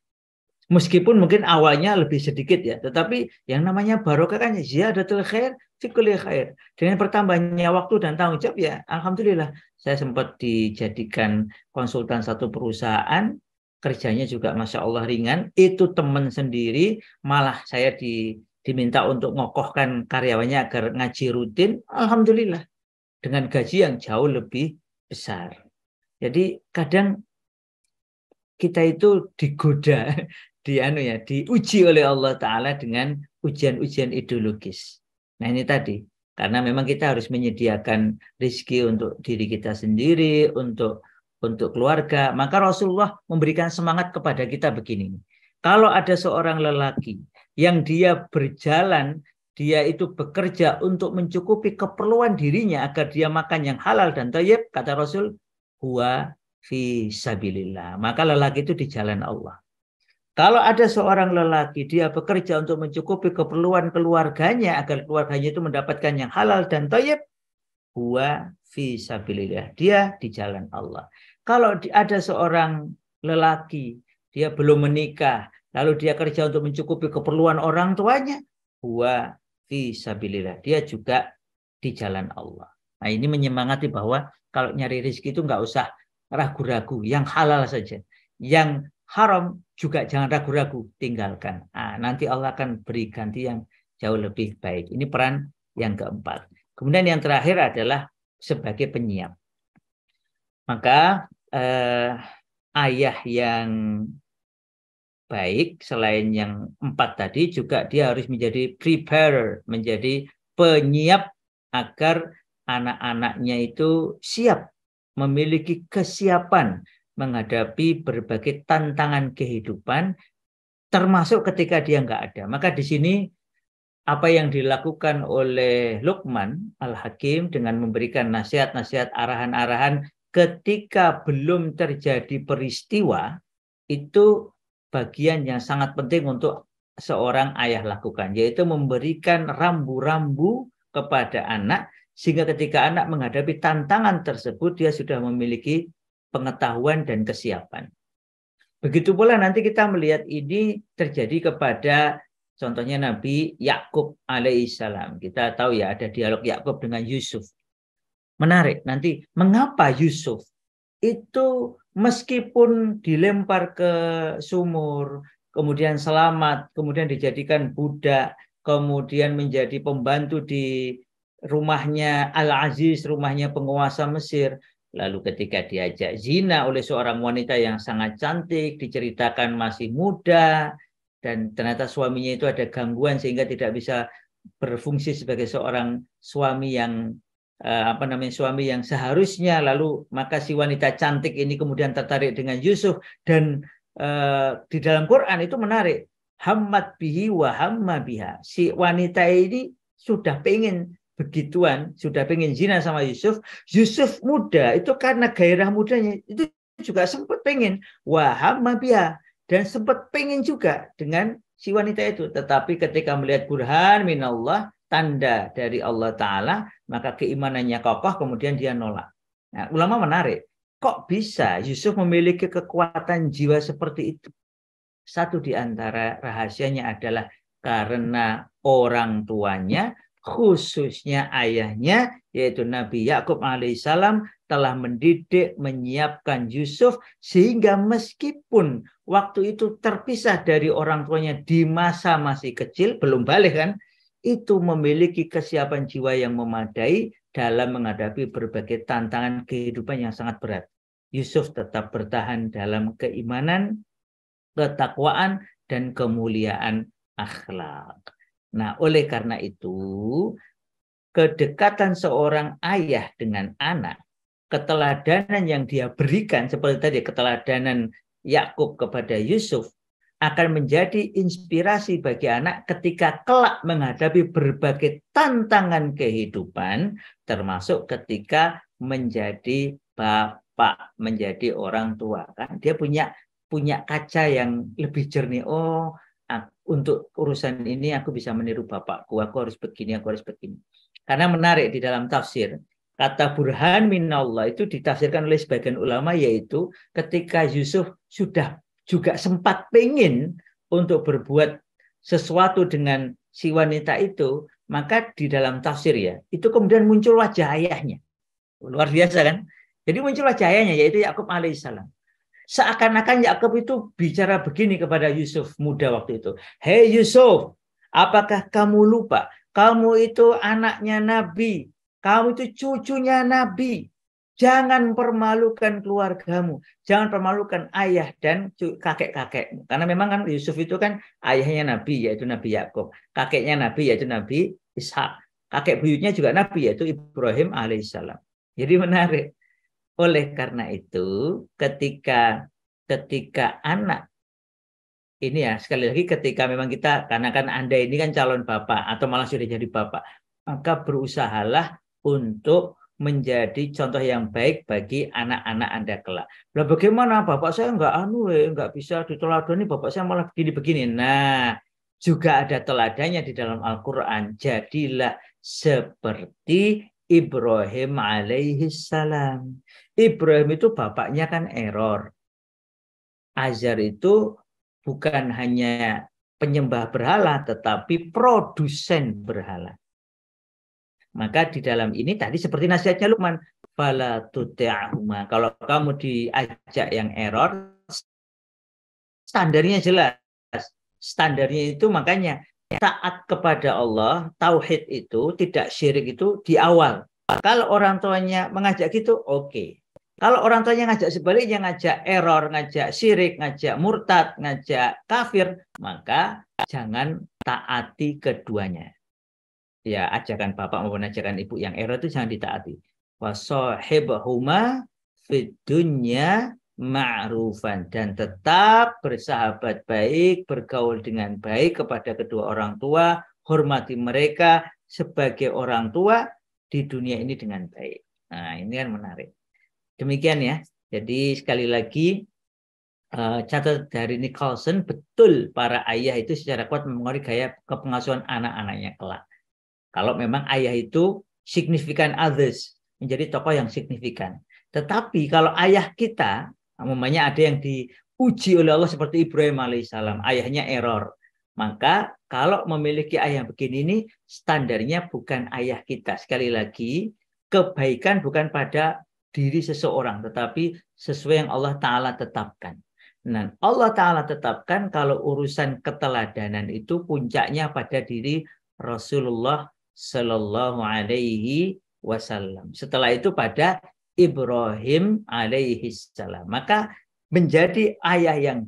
Meskipun mungkin awalnya lebih sedikit ya, tetapi yang namanya barokah kan ziyadatul khair fi kulli khair. Dengan bertambahnya waktu dan tanggung jawab ya alhamdulillah. Saya sempat dijadikan konsultan satu perusahaan, kerjanya juga Masya Allah ringan. Itu teman sendiri, malah saya diminta untuk ngokohkan karyawannya agar ngaji rutin. Alhamdulillah dengan gaji yang jauh lebih besar. Jadi kadang kita itu digoda, diuji oleh Allah Ta'ala dengan ujian-ujian ideologis. Nah ini tadi, karena memang kita harus menyediakan rezeki untuk diri kita sendiri, untuk keluarga. Maka Rasulullah memberikan semangat kepada kita begini. Kalau ada seorang lelaki yang dia berjalan, dia itu bekerja untuk mencukupi keperluan dirinya agar dia makan yang halal dan thayyib, kata Rasul, huwa fi sabilillah. Maka lelaki itu di jalan Allah. Kalau ada seorang lelaki, dia bekerja untuk mencukupi keperluan keluarganya agar keluarganya itu mendapatkan yang halal dan thayyib, huwa fi sabilillah. Dia di jalan Allah. Kalau ada seorang lelaki, dia belum menikah, lalu dia kerja untuk mencukupi keperluan orang tuanya, huwa fi sabilillah. Dia juga di jalan Allah. Nah ini menyemangati bahwa kalau nyari rezeki itu nggak usah ragu-ragu, yang halal saja. Yang haram juga jangan ragu-ragu, tinggalkan. Nah, nanti Allah akan beri ganti yang jauh lebih baik. Ini peran yang keempat. Kemudian yang terakhir adalah sebagai penyiap. Maka ayah yang baik selain yang 4 tadi juga dia harus menjadi preparer, menjadi penyiap agar anak-anaknya itu siap, memiliki kesiapan menghadapi berbagai tantangan kehidupan, termasuk ketika dia nggak ada. Maka di sini apa yang dilakukan oleh Luqman Al-Hakim dengan memberikan nasihat-nasihat, arahan-arahan ketika belum terjadi peristiwa, itu bagian yang sangat penting untuk seorang ayah lakukan, yaitu memberikan rambu-rambu kepada anak, sehingga ketika anak menghadapi tantangan tersebut, dia sudah memiliki pengetahuan dan kesiapan. Begitu pula nanti kita melihat ini terjadi kepada contohnya Nabi Yakub alaihissalam. Kita tahu ya ada dialog Yakub dengan Yusuf. Menarik nanti mengapa Yusuf itu meskipun dilempar ke sumur, kemudian selamat, kemudian dijadikan budak, kemudian menjadi pembantu di rumahnya Al-Aziz, rumahnya penguasa Mesir. Lalu ketika diajak zina oleh seorang wanita yang sangat cantik, diceritakan masih muda, dan ternyata suaminya itu ada gangguan sehingga tidak bisa berfungsi sebagai seorang suami yang suami yang seharusnya. Lalu maka si wanita cantik ini kemudian tertarik dengan Yusuf, dan di dalam Quran itu menarik, hammat bihi wa hamma biha. Si wanita ini sudah pengen begituan, sudah pengen zina sama Yusuf. Yusuf muda itu karena gairah mudanya itu juga sempat pengen wa hamma biha, dan sempat pengen juga dengan si wanita itu. Tetapi ketika melihat burhan minallah, tanda dari Allah Ta'ala, maka keimanannya kokoh, kemudian dia nolak. Nah, ulama menarik, kok bisa Yusuf memiliki kekuatan jiwa seperti itu? Satu di antara rahasianya adalah karena orang tuanya, khususnya ayahnya, yaitu Nabi Yakub alaihissalam, telah mendidik, menyiapkan Yusuf, sehingga meskipun waktu itu terpisah dari orang tuanya di masa masih kecil, belum balik kan, itu memiliki kesiapan jiwa yang memadai dalam menghadapi berbagai tantangan kehidupan yang sangat berat. Yusuf tetap bertahan dalam keimanan, ketakwaan, dan kemuliaan akhlak. Nah, oleh karena itu, kedekatan seorang ayah dengan anak, keteladanan yang dia berikan, seperti tadi keteladanan Yakub kepada Yusuf, akan menjadi inspirasi bagi anak ketika kelak menghadapi berbagai tantangan kehidupan, termasuk ketika menjadi bapak, menjadi orang tua. Kan dia punya kaca yang lebih jernih. Oh, untuk urusan ini aku bisa meniru bapakku, aku harus begini, aku harus begini. Karena menarik di dalam tafsir, kata burhan minallah itu ditafsirkan oleh sebagian ulama, yaitu ketika Yusuf sudah juga sempat pengen untuk berbuat sesuatu dengan si wanita itu, maka di dalam tafsir ya, itu kemudian muncul wajah ayahnya. Luar biasa kan? Jadi muncul wajah ayahnya, yaitu Yakub alaihissalam. Seakan-akan Yakub itu bicara begini kepada Yusuf muda waktu itu. Hei Yusuf, apakah kamu lupa? Kamu itu anaknya Nabi. Kamu itu cucunya Nabi. Jangan permalukan keluargamu. Jangan permalukan ayah dan kakek-kakekmu. Karena memang kan Yusuf itu kan ayahnya Nabi, yaitu Nabi Yakub. Kakeknya Nabi, yaitu Nabi Ishak. Kakek buyutnya juga Nabi, yaitu Ibrahim alaihissalam. Jadi menarik. Oleh karena itu, ketika anak ini ya, sekali lagi ketika memang kita, karena kan Anda ini kan calon bapak atau malah sudah jadi bapak, maka berusahalah untuk menjadi contoh yang baik bagi anak-anak Anda kelak. Lah bagaimana bapak saya nggak bisa diteladani, bapak saya malah begini-begini. Nah, juga ada teladannya di dalam Al-Quran. Jadilah seperti Ibrahim alaihissalam. Ibrahim itu bapaknya kan error. Azar itu bukan hanya penyembah berhala, tetapi produsen berhala. Maka di dalam ini tadi seperti nasihatnya Luqman, fala tuti'ahuma. Kalau kamu diajak yang error, standarnya jelas. Standarnya itu makanya taat kepada Allah, tauhid itu, tidak syirik itu di awal. Kalau orang tuanya mengajak gitu, oke. Kalau orang tuanya ngajak sebaliknya, ngajak error, ngajak syirik, ngajak murtad, ngajak kafir, maka jangan taati keduanya. ya ajakan bapak maupun ajakan ibu yang error itu jangan ditaati. Wasahibhuma fid dunya ma'rufan, dan tetap bersahabat baik, bergaul dengan baik kepada kedua orang tua, hormati mereka sebagai orang tua di dunia ini dengan baik. Nah, ini kan menarik. Demikian ya. Jadi sekali lagi catat dari Nicholson, betul para ayah itu secara kuat mempengaruhi gaya kepengasuhan anak-anaknya kelak. Kalau memang ayah itu significant others, menjadi tokoh yang signifikan. Tetapi kalau ayah kita, umpamanya ada yang diuji oleh Allah seperti Ibrahim alaihissalam, ayahnya error. Maka kalau memiliki ayah yang begini ini, standarnya bukan ayah kita. Sekali lagi, kebaikan bukan pada diri seseorang, tetapi sesuai yang Allah Ta'ala tetapkan. Nah, Allah Ta'ala tetapkan kalau urusan keteladanan itu puncaknya pada diri Rasulullah Sallallahu Alaihi Wasallam. Setelah itu pada Ibrahim alaihi salam. Maka menjadi ayah yang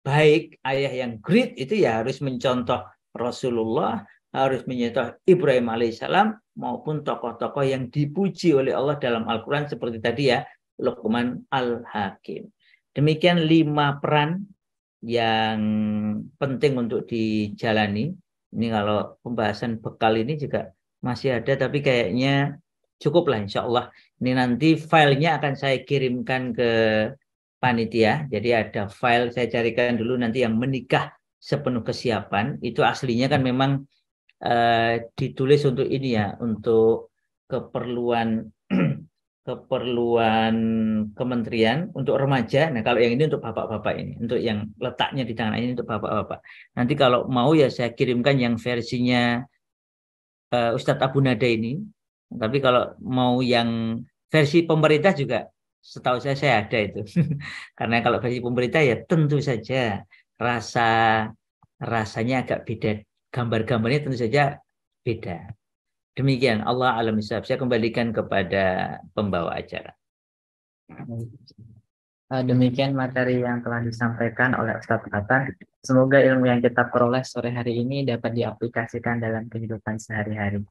baik, ayah yang great itu ya harus mencontoh Rasulullah, harus mencontoh Ibrahim alaihissalam maupun tokoh-tokoh yang dipuji oleh Allah dalam Al-Quran seperti tadi ya, Luqman Al-Hakim. Demikian 5 peran yang penting untuk dijalani. Ini kalau pembahasan bekal ini juga masih ada, tapi kayaknya cukup lah insya Allah. Ini nanti filenya akan saya kirimkan ke panitia. Jadi ada file, saya carikan dulu nanti yang menikah sepenuh kesiapan. Itu aslinya kan memang ditulis untuk ini ya, untuk keperluan kementerian untuk remaja. Nah, kalau yang ini untuk bapak-bapak ini, untuk yang letaknya di tangan ini untuk bapak-bapak. Nanti kalau mau ya saya kirimkan yang versinya Ustadz Abu Nada ini. Tapi kalau mau yang versi pemerintah juga, setahu saya ada itu. Karena kalau versi pemerintah ya tentu saja rasanya agak beda. Gambar-gambarnya tentu saja beda. Demikian, Allah alam bisawab. Saya kembalikan kepada pembawa acara. Demikian materi yang telah disampaikan oleh Ustadz Hasan. Semoga ilmu yang kita peroleh sore hari ini dapat diaplikasikan dalam kehidupan sehari-hari.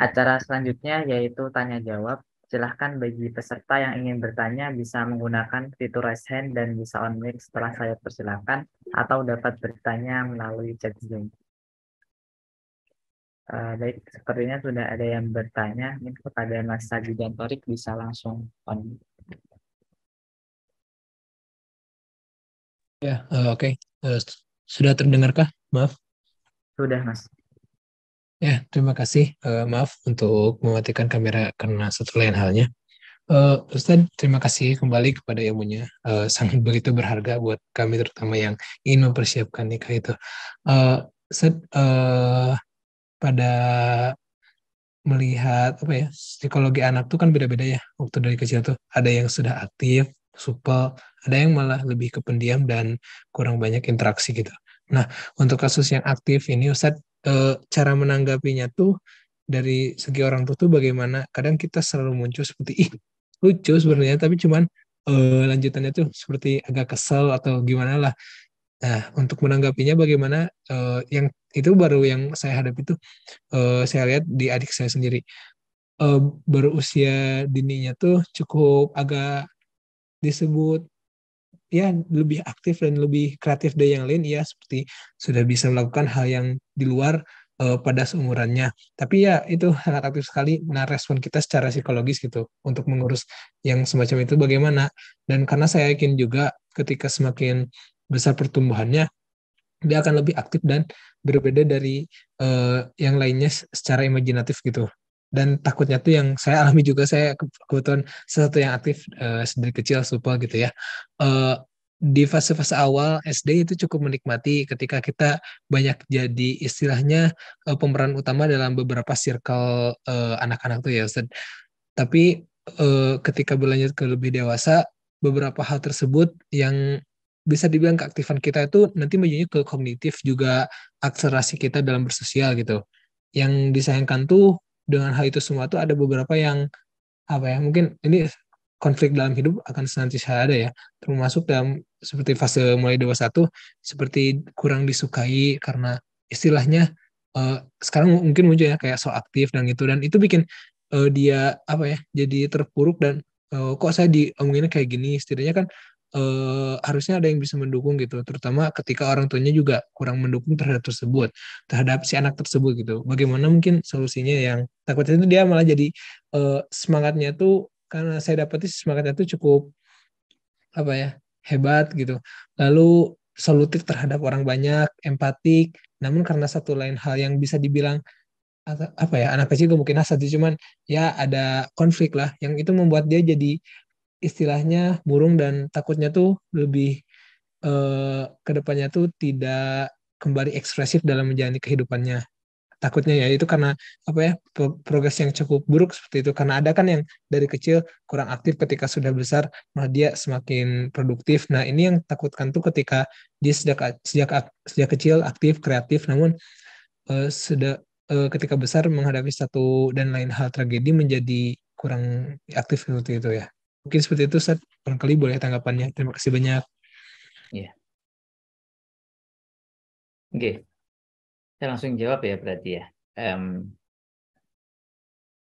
Acara selanjutnya yaitu tanya jawab. Silahkan bagi peserta yang ingin bertanya bisa menggunakan fitur raise hand dan bisa on mic setelah saya persilahkan, atau dapat bertanya melalui chat Zoom. Baik, sepertinya sudah ada yang bertanya. Ini kepada Mas Sajidan Torik, bisa langsung on. Ya, oke. Sudah terdengarkah? Maaf. Sudah, Mas. Ya, terima kasih. Maaf untuk mematikan kamera karena satu lain halnya. Ustadz, terima kasih kembali kepada ilmunya. Sangat begitu berharga buat kami, terutama yang ingin mempersiapkan nikah itu. Ustadz, pada melihat apa ya, psikologi anak tuh kan beda-beda ya. Waktu dari kecil tuh ada yang sudah aktif, supel, ada yang malah lebih ke pendiam dan kurang banyak interaksi gitu. Nah, untuk kasus yang aktif ini Ustadz, cara menanggapinya tuh dari segi orang tua tuh bagaimana? Kadang kita selalu muncul seperti ih lucu sebenarnya, tapi cuman lanjutannya tuh seperti agak kesel atau gimana lah. Nah, untuk menanggapinya bagaimana? Yang itu baru yang saya hadapi itu, saya lihat di adik saya sendiri. Berusia dininya tuh cukup agak disebut ya lebih aktif dan lebih kreatif dari yang lain, ya seperti sudah bisa melakukan hal yang di luar pada seumurannya. Tapi ya itu sangat aktif sekali. Nah, respon kita secara psikologis gitu untuk mengurus yang semacam itu bagaimana? Dan karena saya yakin juga ketika semakin besar pertumbuhannya, dia akan lebih aktif dan berbeda dari yang lainnya secara imajinatif gitu. Dan takutnya tuh yang saya alami juga, saya kebetulan sesuatu yang aktif sedari kecil supel gitu ya. Di fase-fase awal SD itu cukup menikmati ketika kita banyak jadi istilahnya pemeran utama dalam beberapa circle anak-anak tuh ya Ustaz. Tapi ketika berlanjut ke lebih dewasa, beberapa hal tersebut yang bisa dibilang keaktifan kita itu nanti menuju ke kognitif juga akselerasi kita dalam bersosial gitu. Yang disayangkan tuh dengan hal itu semua tuh ada beberapa yang apa ya, mungkin ini konflik dalam hidup akan senantiasa ada ya, termasuk dalam seperti fase mulai dewasa tuh seperti kurang disukai karena istilahnya sekarang mungkin muncul ya kayak so aktif dan gitu, dan itu bikin dia apa ya, jadi terpuruk dan kok saya diomonginnya kayak gini. Setidaknya kan harusnya ada yang bisa mendukung gitu, terutama ketika orang tuanya juga kurang mendukung terhadap si anak tersebut gitu. Bagaimana mungkin solusinya? Yang takutnya itu dia malah jadi semangatnya tuh, karena saya dapati semangatnya tuh cukup apa ya, hebat gitu, lalu solutif terhadap orang banyak, empatik, namun karena satu lain hal yang bisa dibilang apa ya, anak kecil gak mungkin hasad sih, cuman ya ada konflik lah yang itu membuat dia jadi istilahnya murung, dan takutnya tuh lebih ke depannya tuh tidak kembali ekspresif dalam menjalani kehidupannya. Takutnya ya itu karena apa ya, progres yang cukup buruk seperti itu, karena ada kan yang dari kecil kurang aktif, ketika sudah besar malah dia semakin produktif. Nah ini yang takutkan tuh, ketika dia sejak kecil aktif kreatif, namun sudah ketika besar menghadapi satu dan lain hal tragedi menjadi kurang aktif seperti itu ya. Mungkin seperti itu, Ustaz. Barangkali boleh tanggapannya. Terima kasih banyak. Ya. Oke. Saya langsung jawab ya berarti ya.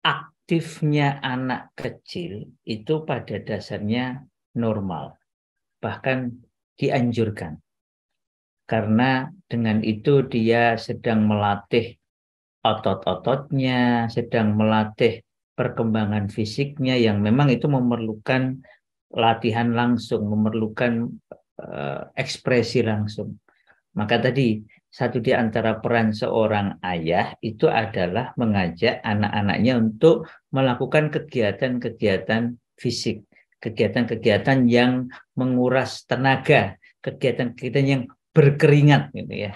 Aktifnya anak kecil itu pada dasarnya normal, bahkan dianjurkan. Karena dengan itu dia sedang melatih otot-ototnya, sedang melatih perkembangan fisiknya yang memang itu memerlukan latihan langsung, memerlukan ekspresi langsung. Maka tadi satu di antara peran seorang ayah itu adalah mengajak anak-anaknya untuk melakukan kegiatan-kegiatan fisik, kegiatan-kegiatan yang menguras tenaga, kegiatan-kegiatan yang berkeringat gitu ya.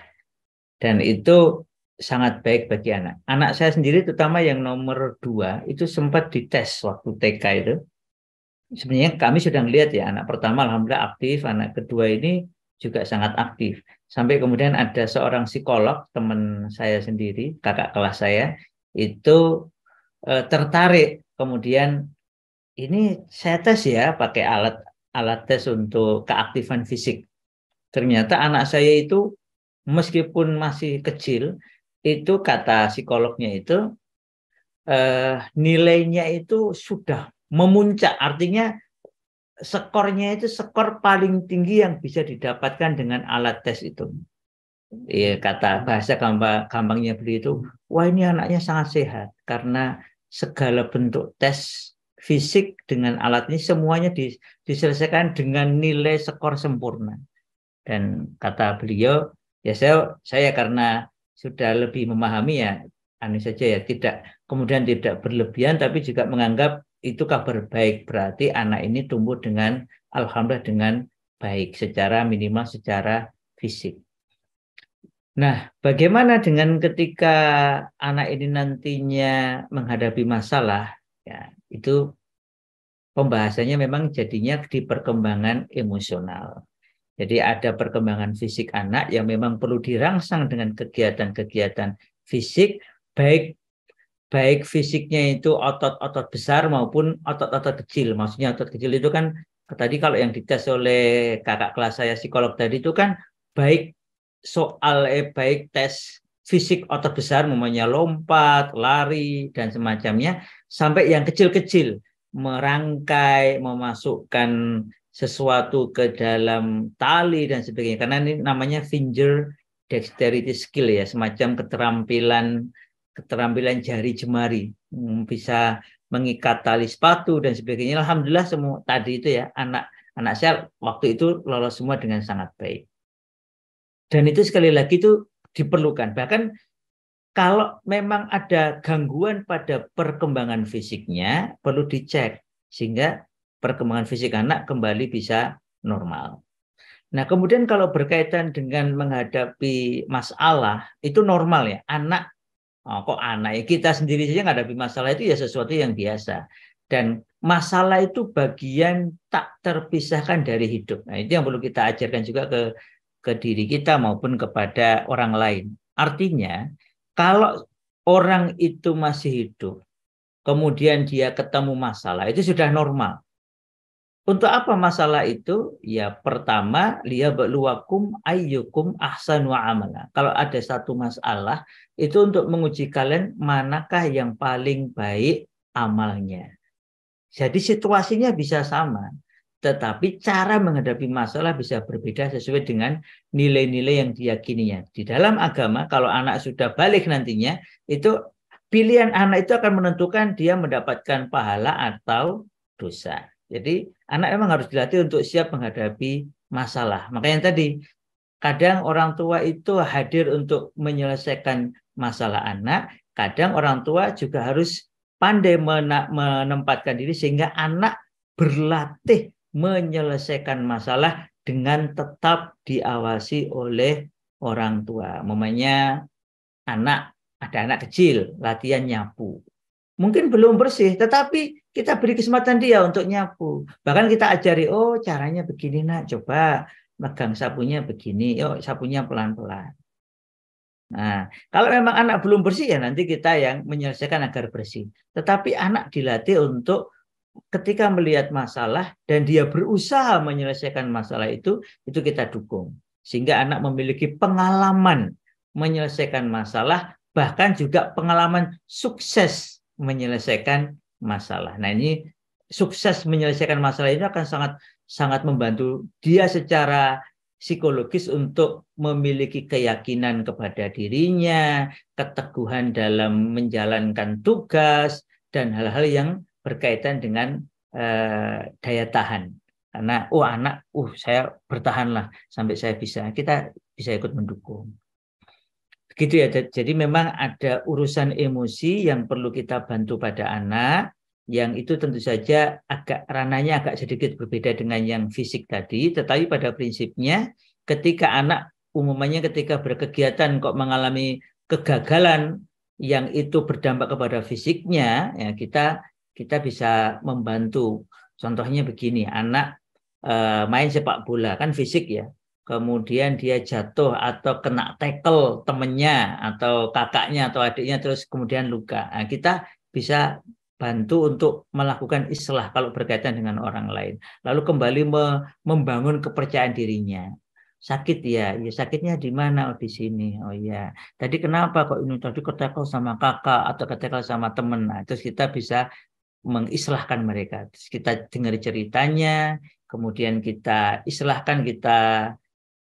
Dan itu sangat baik bagi anak. Anak saya sendiri terutama yang nomor 2 itu sempat dites waktu TK itu. Sebenarnya kami sudah melihat ya, anak pertama alhamdulillah aktif, anak kedua ini juga sangat aktif. Sampai kemudian ada seorang psikolog, teman saya sendiri, kakak kelas saya, itu tertarik. Kemudian ini saya tes ya pakai alat tes untuk keaktifan fisik. Ternyata anak saya itu meskipun masih kecil, itu kata psikolognya itu nilainya itu sudah memuncak, artinya skornya itu skor paling tinggi yang bisa didapatkan dengan alat tes itu. Ya, kata bahasa gampangnya beliau itu, wah ini anaknya sangat sehat karena segala bentuk tes fisik dengan alat ini semuanya diselesaikan dengan nilai skor sempurna. Dan kata beliau, ya saya karena sudah lebih memahami ya, anu saja ya, kemudian tidak berlebihan, tapi juga menganggap itu kabar baik, berarti anak ini tumbuh dengan alhamdulillah dengan baik secara minimal secara fisik. Nah, bagaimana dengan ketika anak ini nantinya menghadapi masalah? Ya, itu pembahasannya memang jadinya di perkembangan emosional. Jadi ada perkembangan fisik anak yang memang perlu dirangsang dengan kegiatan-kegiatan fisik, baik fisiknya itu otot-otot besar maupun otot-otot kecil. Maksudnya otot kecil itu kan tadi kalau yang dites oleh kakak kelas saya psikolog tadi itu kan baik baik tes fisik otot besar, namanya lompat, lari dan semacamnya, sampai yang kecil-kecil merangkai, memasukkan sesuatu ke dalam tali dan sebagainya. Karena ini namanya finger dexterity skill ya, semacam keterampilan jari jemari, bisa mengikat tali sepatu dan sebagainya. Alhamdulillah semua tadi itu ya, anak saya waktu itu lolos semua dengan sangat baik. Dan itu sekali lagi itu diperlukan. Bahkan kalau memang ada gangguan pada perkembangan fisiknya, perlu dicek sehingga perkembangan fisik anak kembali bisa normal. Nah, kemudian kalau berkaitan dengan menghadapi masalah, itu normal ya. Kok anak ya, kita sendiri saja menghadapi masalah itu ya sesuatu yang biasa. Dan masalah itu bagian tak terpisahkan dari hidup. Nah, itu yang perlu kita ajarkan juga ke diri kita maupun kepada orang lain. Artinya, kalau orang itu masih hidup, kemudian dia ketemu masalah, itu sudah normal. Untuk apa masalah itu? Ya pertama, liyabluwakum ayyukum ahsanu amala. Kalau ada satu masalah, itu untuk menguji kalian manakah yang paling baik amalnya. Jadi situasinya bisa sama, tetapi cara menghadapi masalah bisa berbeda sesuai dengan nilai-nilai yang diyakininya. Di dalam agama, kalau anak sudah balik nantinya, itu pilihan anak itu akan menentukan dia mendapatkan pahala atau dosa. Jadi anak memang harus dilatih untuk siap menghadapi masalah. Makanya tadi, kadang orang tua itu hadir untuk menyelesaikan masalah anak, kadang orang tua juga harus pandai menempatkan diri sehingga anak berlatih menyelesaikan masalah dengan tetap diawasi oleh orang tua. Mamanya ada anak kecil latihan nyapu. Mungkin belum bersih, tetapi kita beri kesempatan dia untuk nyapu. Bahkan kita ajari, oh caranya begini nak, coba megang sapunya begini, yuk sapunya pelan-pelan. Nah, kalau memang anak belum bersih ya nanti kita yang menyelesaikan agar bersih. Tetapi anak dilatih untuk ketika melihat masalah dan dia berusaha menyelesaikan masalah itu kita dukung. Sehingga anak memiliki pengalaman menyelesaikan masalah, bahkan juga pengalaman sukses menyelesaikan masalah. Nah, ini sukses menyelesaikan masalah ini akan sangat membantu dia secara psikologis untuk memiliki keyakinan kepada dirinya, keteguhan dalam menjalankan tugas, dan hal-hal yang berkaitan dengan daya tahan. Karena anak, saya bertahanlah sampai saya kita bisa ikut mendukung. Begitu ya. Jadi memang ada urusan emosi yang perlu kita bantu pada anak, yang itu tentu saja ranahnya agak sedikit berbeda dengan yang fisik tadi, tetapi pada prinsipnya ketika anak umumnya ketika berkegiatan kok mengalami kegagalan yang itu berdampak kepada fisiknya, ya kita bisa membantu. Contohnya begini, anak main sepak bola kan fisik ya, kemudian dia jatuh atau kena tackle temennya atau kakaknya atau adiknya terus kemudian luka. Nah, kita bisa bantu untuk melakukan islah kalau berkaitan dengan orang lain. Lalu kembali membangun kepercayaan dirinya. Sakit ya sakitnya di mana? Oh di sini. Oh ya. Tadi kenapa kok ini tadi ketekel sama kakak atau ketekel sama temen? Nah, terus kita bisa mengislahkan mereka. Terus kita dengar ceritanya, kemudian kita islahkan, kita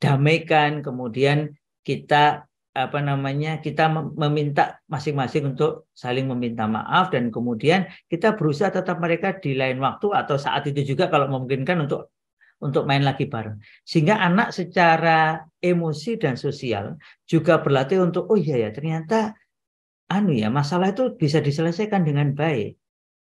damaikan, kemudian kita kita meminta masing-masing untuk saling meminta maaf, dan kemudian kita berusaha tetap mereka di lain waktu atau saat itu juga kalau memungkinkan untuk main lagi bareng. Sehingga anak secara emosi dan sosial juga berlatih untuk ternyata masalah itu bisa diselesaikan dengan baik.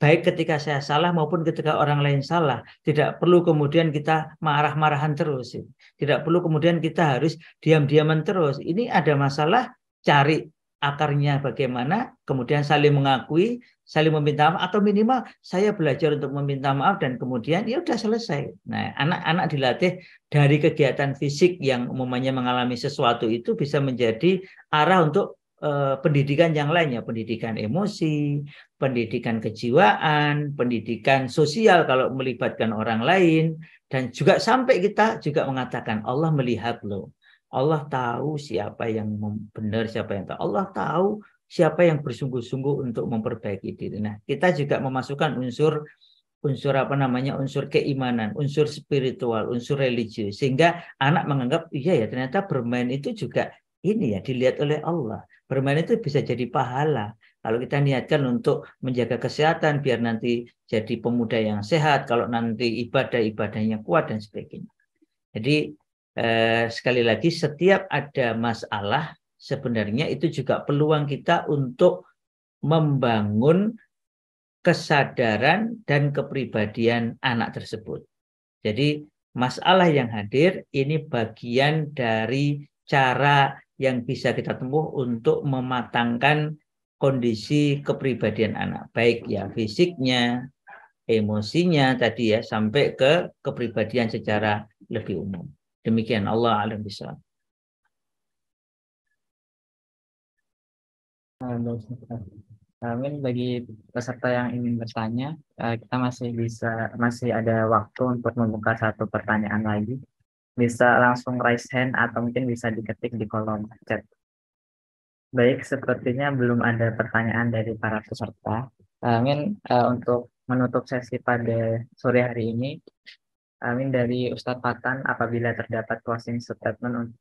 Baik ketika saya salah maupun ketika orang lain salah. Tidak perlu kemudian kita marah-marahan terus. Tidak perlu kemudian kita harus diam-diaman terus. Ini ada masalah, cari akarnya bagaimana, kemudian saling mengakui, saling meminta maaf, atau minimal saya belajar untuk meminta maaf dan kemudian ya udah selesai. Nah, anak-anak dilatih dari kegiatan fisik yang umumnya mengalami sesuatu itu bisa menjadi arah untuk pendidikan yang lainnya, pendidikan emosi, pendidikan kejiwaan, pendidikan sosial kalau melibatkan orang lain, dan juga sampai kita juga mengatakan Allah melihat loh. Allah tahu siapa yang benar, siapa yang tahu. Allah tahu siapa yang bersungguh-sungguh untuk memperbaiki diri. Nah, kita juga memasukkan unsur unsur keimanan, unsur spiritual, unsur religius, sehingga anak menganggap iya ya ternyata bermain itu juga ini ya dilihat oleh Allah. Bermain itu bisa jadi pahala. Kalau kita niatkan untuk menjaga kesehatan biar nanti jadi pemuda yang sehat, kalau nanti ibadahnya kuat dan sebagainya. Jadi sekali lagi setiap ada masalah sebenarnya itu juga peluang kita untuk membangun kesadaran dan kepribadian anak tersebut. Jadi masalah yang hadir ini bagian dari cara yang bisa kita tempuh untuk mematangkan kondisi kepribadian anak, baik ya fisiknya, emosinya tadi ya, sampai ke kepribadian secara lebih umum. Demikian, Allah a'lam bishawab. Mungkin bagi peserta yang ingin bertanya, kita masih ada waktu untuk membuka satu pertanyaan lagi. Bisa langsung raise hand atau mungkin bisa diketik di kolom chat. Baik, sepertinya belum ada pertanyaan dari para peserta. Mungkin untuk menutup sesi pada sore hari ini, Amin dari Ustadz Fatan apabila terdapat closing statement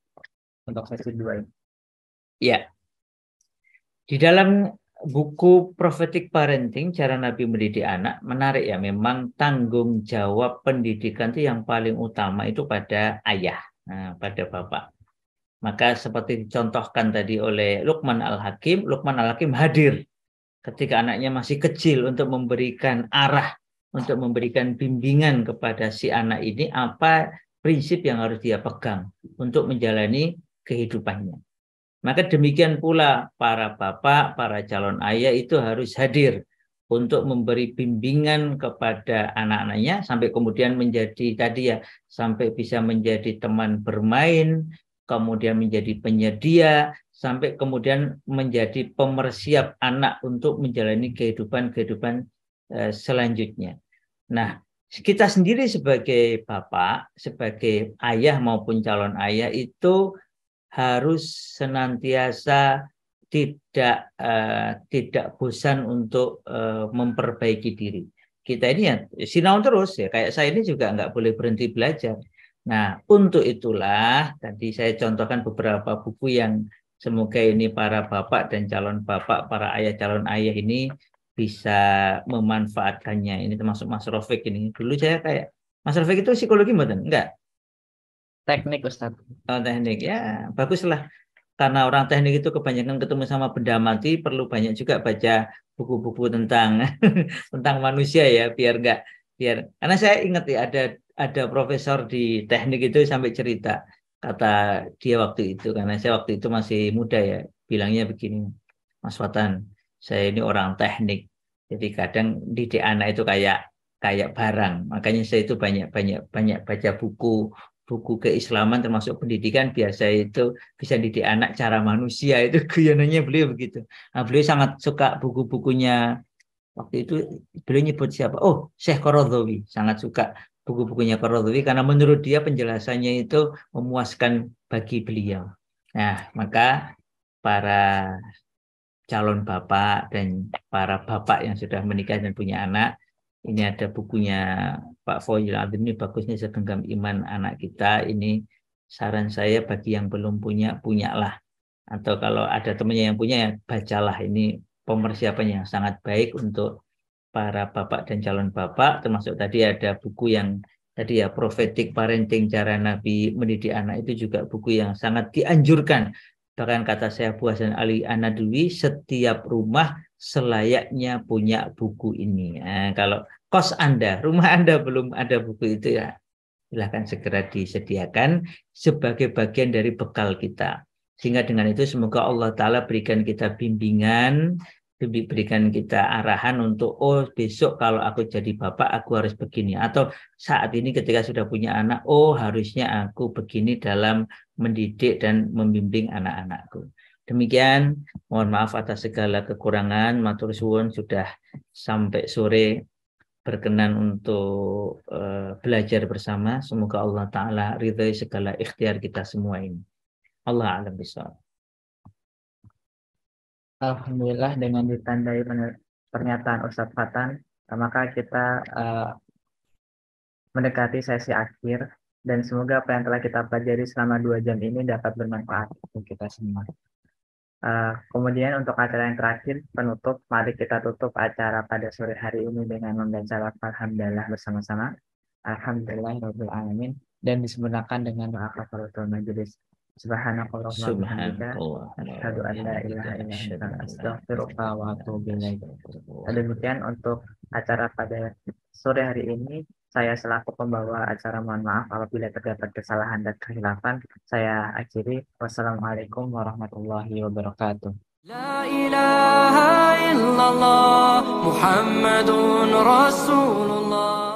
untuk sesi 2 ini. Ya, di dalam buku Prophetic Parenting, Cara Nabi Mendidik Anak, menarik ya, memang tanggung jawab pendidikan itu yang paling utama itu pada ayah, pada bapak. Maka seperti dicontohkan tadi oleh Luqman Al-Hakim hadir ketika anaknya masih kecil untuk memberikan arah, untuk memberikan bimbingan kepada si anak ini apa prinsip yang harus dia pegang untuk menjalani kehidupannya. Maka demikian pula para bapak, para calon ayah itu harus hadir untuk memberi bimbingan kepada anak-anaknya sampai kemudian menjadi tadi ya, sampai bisa menjadi teman bermain, kemudian menjadi penyedia, sampai kemudian menjadi pemersiap anak untuk menjalani kehidupan selanjutnya. Nah, kita sendiri sebagai bapak, sebagai ayah maupun calon ayah itu harus senantiasa tidak bosan untuk memperbaiki diri. Kita ini ya sinau terus ya, kayak saya ini juga nggak boleh berhenti belajar. Nah, untuk itulah tadi saya contohkan beberapa buku yang semoga ini para bapak dan calon bapak, para ayah calon ayah ini bisa memanfaatkannya. Ini termasuk Mas Rofik ini. Dulu saya kayak Mas Rofik itu psikologi mboten? Enggak. Teknik Ustadz. Oh, teknik ya, baguslah. Karena orang teknik itu kebanyakan ketemu sama benda mati, perlu banyak juga baca buku-buku tentang tentang manusia ya, biar karena saya ingat ya ada profesor di teknik itu sampai cerita, kata dia waktu itu, karena saya waktu itu masih muda ya, bilangnya begini, Mas Watan, saya ini orang teknik, jadi kadang didik anak itu kayak barang, makanya saya itu banyak baca buku keislaman termasuk pendidikan, biasa itu bisa didik anak cara manusia, itu guyonannya beliau begitu. Nah, beliau sangat suka buku-bukunya. Waktu itu beliau nyebut siapa? Oh, Syekh Qaradawi. Sangat suka buku-bukunya Qaradawi karena menurut dia penjelasannya itu memuaskan bagi beliau. Nah, maka para calon bapak dan para bapak yang sudah menikah dan punya anak, ini ada bukunya Pak Foyil Adem, ini bagusnya Segenggam Iman Anak Kita. Ini saran saya bagi yang belum punya, punyalah. Atau kalau ada temannya yang punya, ya bacalah. Ini pemersiapannya yang sangat baik untuk para bapak dan calon bapak. Termasuk tadi ada buku yang tadi ya, Prophetic Parenting, Cara Nabi Mendidik Anak, itu juga buku yang sangat dianjurkan. Bahkan kata saya Bu Hasan Ali Anadwi, setiap rumah selayaknya punya buku ini. Nah, kalau kos Anda, rumah Anda belum ada buku itu ya, silahkan segera disediakan sebagai bagian dari bekal kita. Sehingga dengan itu semoga Allah Ta'ala berikan kita bimbingan, berikan kita arahan untuk, oh besok kalau aku jadi bapak aku harus begini. Atau saat ini ketika sudah punya anak, oh harusnya aku begini dalam mendidik dan membimbing anak-anakku. Demikian, mohon maaf atas segala kekurangan. Matur suwun sudah sampai sore berkenan untuk belajar bersama. Semoga Allah Ta'ala ridhai segala ikhtiar kita semua ini. Allah a'lam bishawab. Alhamdulillah, dengan ditandai pernyataan Ustadz Fatan, maka kita mendekati sesi akhir, dan semoga apa yang telah kita pelajari selama 2 jam ini dapat bermanfaat untuk kita semua. Kemudian untuk acara yang terakhir, penutup, mari kita tutup acara pada sore hari ini dengan membaca lafaz hamdalah bersama-sama. Alhamdulillahirabbil alamin, dan disempurnakan dengan doa kafaratul majelis. Subhanakallahumma wa bihamdika, asyhadu an la ilaha illa anta, astaghfiruka wa atubu ilaik. Demikian untuk acara pada sore hari ini. Saya selaku pembawa acara mohon maaf apabila terdapat kesalahan dan kehilafan. Saya akhiri. Wassalamualaikum warahmatullahi wabarakatuh. La ilaha illallah Muhammadun Rasulullah.